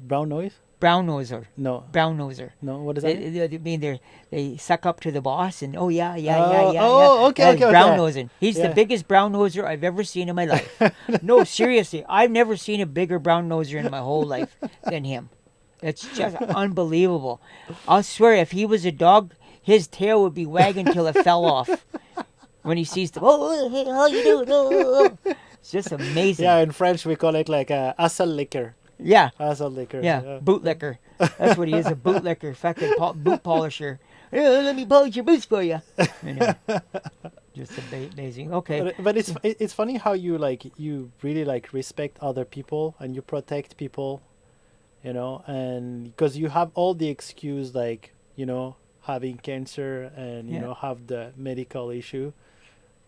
S1: Brown noise?
S2: Brown noser.
S1: No.
S2: Brown noser.
S1: No. What does that mean?
S2: They mean they suck up to the boss and
S1: Oh, okay,
S2: That is
S1: okay,
S2: brown
S1: okay.
S2: nosing. He's the
S1: Yeah.
S2: biggest brown noser I've ever seen in my life. No, seriously, I've never seen a bigger brown noser in my whole life than him. It's just unbelievable. I'll swear, if he was a dog, his tail would be wagging till it fell off when he sees the. Oh, hey, how you doing? It's just amazing.
S1: Yeah, in French we call it like a asal liquor.
S2: Yeah.
S1: Asal liquor.
S2: Yeah, bootlicker. That's what he is, a bootlicker, fucking boot polisher. Yeah, let me polish your boots for you. Anyway, just amazing. Okay.
S1: But it's funny how you really like respect other people and you protect people, and because you have all the excuse like having cancer and have the medical issue,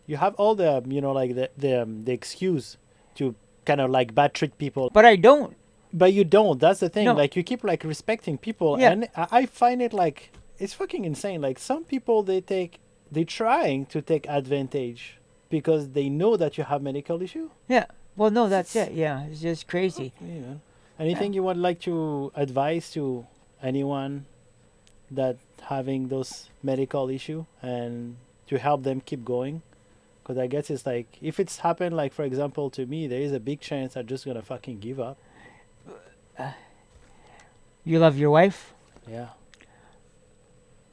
S1: you have all the like the excuse to kind of like bad treat people.
S2: But I don't.
S1: But you don't. That's the thing.
S2: No.
S1: Like you keep like respecting people,
S2: Yeah.
S1: and I find it like it's fucking insane. Like some people they're trying to take advantage because they know that you have medical issue.
S2: Yeah. Well, no, that's it. Yeah, it's just crazy.
S1: Yeah. Anything you would like to advise to anyone that having those medical issue and to help them keep going? Because I guess it's like if it's happened, like for example to me, there is a big chance I'm just gonna fucking give up.
S2: You love your wife?
S1: Yeah.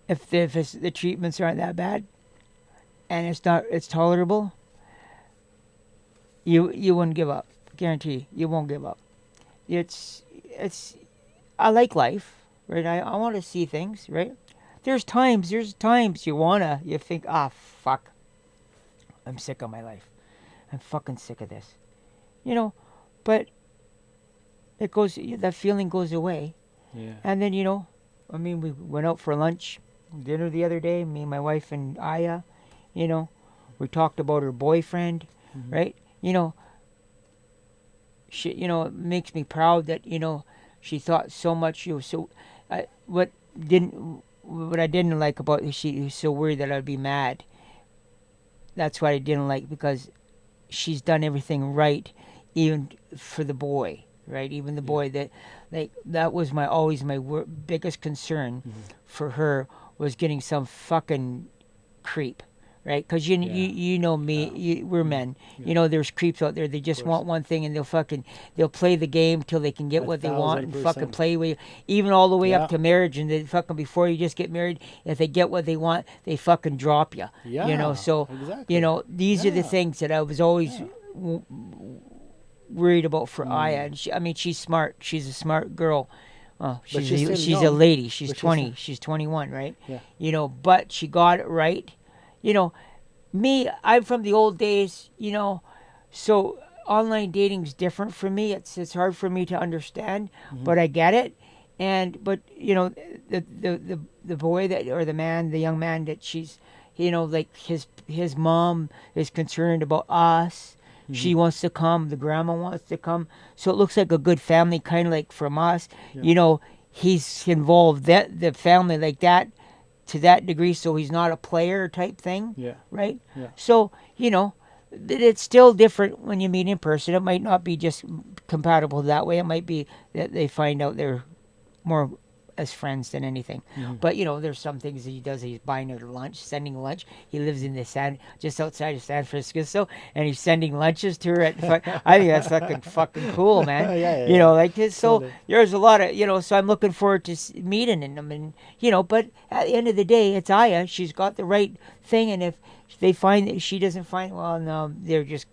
S2: If the treatments aren't that bad, and it's tolerable, you wouldn't give up. Guarantee you won't give up. It's I like life, right? I want to see things, right? There's times you think, fuck, I'm sick of my life. I'm fucking sick of this. But that feeling goes away.
S1: Yeah.
S2: And then, we went out for lunch, dinner the other day, me, my wife, and Aya. We talked about her boyfriend, right? She, it makes me proud that, she thought so much. What I didn't like about it, she was so worried that I'd be mad. That's what I didn't like, because she's done everything right, even for the boy. Right, even the boy that was always my biggest concern for her was getting some fucking creep, right? Because you know me, we're men.
S1: Yeah.
S2: There's creeps out there. They just want one thing, and they'll play the game till they can get what they want and fucking play with you, even all the way up to marriage. And they fucking before you just get married, if they get what they want, they fucking drop you.
S1: Yeah.
S2: So
S1: exactly.
S2: These are the things that I was always. Worried about for Aya, and she's smart. She's a smart girl. She's a lady. She's 20. She's 21, right?
S1: Yeah.
S2: But she got it right. Me, I'm from the old days. So online dating's different for me. It's hard for me to understand, but I get it. But the boy or the young man that she's, like his mom is concerned about us. She wants to come. The grandma wants to come. So it looks like a good family, kind of like from us.
S1: Yeah.
S2: He's involved the family like that to that degree. So he's not a player type thing.
S1: Yeah.
S2: Right.
S1: Yeah.
S2: So it's still different when you meet in person. It might not be just compatible that way. It might be that they find out they're more as friends than anything. But there's some things that he does. He's buying her lunch, sending lunch. He lives in just outside of San Francisco, and he's sending lunches to her I think that's fucking cool, man.
S1: Yeah.
S2: Like this. So
S1: Totally.
S2: there's a lot of so I'm looking forward to meeting him, and but at the end of the day, it's Aya. She's got the right thing, and if they find that she doesn't find, well, no, they're just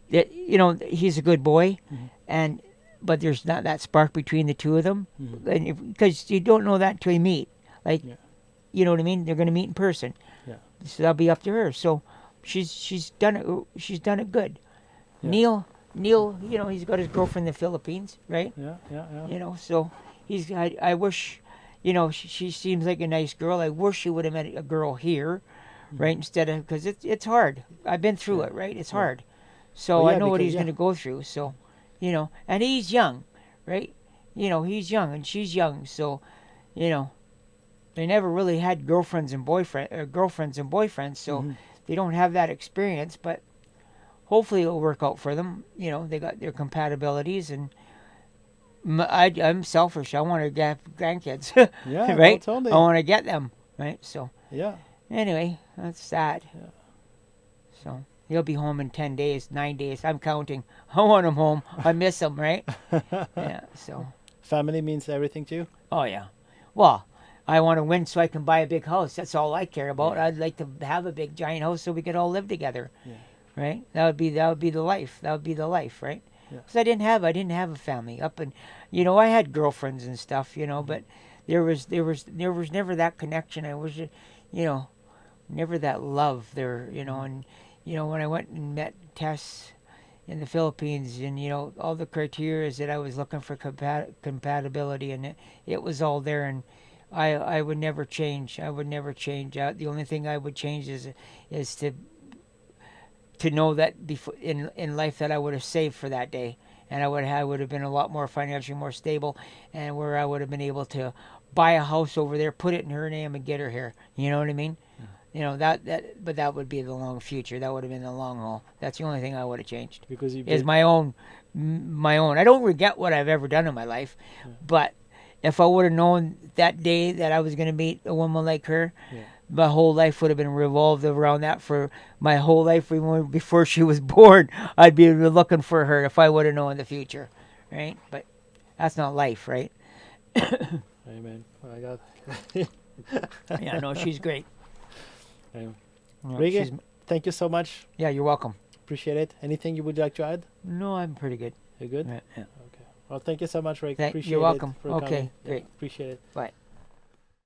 S2: he's a good boy, but there's not that spark between the two of them, because you don't know that until you meet. You know what I mean? They're going to meet in person.
S1: Yeah.
S2: So that'll be up to her. So she's done it. She's done it good.
S1: Yeah.
S2: Neil, he's got his girlfriend in the Philippines, right?
S1: Yeah.
S2: So I wish, she seems like a nice girl. I wish she would have met a girl here, right? Instead of, because it's hard. I've been through it, right? It's hard. So I know what he's going to go through. So. And he's young, right? He's young and she's young, so, they never really had girlfriends and boyfriends, so they don't have that experience. But hopefully it'll work out for them. You know, they got their compatibilities, and I'm selfish. I want to get grandkids,
S1: Yeah, no,
S2: right? I
S1: totally.
S2: want to get them, right? So
S1: Yeah.
S2: anyway, that's that.
S1: Yeah.
S2: So he'll be home in 10 days, 9 days. I'm counting. I want him home. I miss him, right? Yeah. So.
S1: Family means everything to you?
S2: Oh yeah. Well, I want to win so I can buy a big house. That's all I care about.
S1: Yeah.
S2: I'd like to have a big giant house so we could all live together,
S1: Yeah.
S2: right? That would be the life. That would be the life, right?
S1: Yeah.
S2: Because I didn't have a family up, and I had girlfriends and stuff, but there was never that connection. I was, never that love there, and when I went and met Tess in the Philippines, and all the criteria that I was looking for compatibility, and it was all there, and I would never change. I would never change. The only thing I would change is to know that before in life that I would have saved for that day, and I would have been a lot more financially more stable, and where I would have been able to buy a house over there, put it in her name, and get her here. You know what I mean? But that would be the long future. That would have been the long haul. That's the only thing I would have changed.
S1: Because you
S2: Is
S1: did.
S2: my own. I don't regret what I've ever done in my life,
S1: Yeah.
S2: but if I would have known that day that I was going to meet a woman like her,
S1: Yeah.
S2: my whole life would have been revolved around that for my whole life. Even before she was born, I'd be looking for her if I would have known the future, right? But that's not life, right?
S1: Amen. I got.
S2: Yeah, no, she's great.
S1: Um,
S2: Yeah,
S1: Rige, thank you so much.
S2: yeah, you're welcome.
S1: Appreciate it. Anything you would like to add?
S2: No, I'm pretty good.
S1: You're good?
S2: Yeah, yeah.
S1: Okay. Well, thank you so much, Rick. Appreciate
S2: You're welcome.
S1: it for
S2: Okay,
S1: coming. Yeah,
S2: great.
S1: appreciate it.
S2: Bye.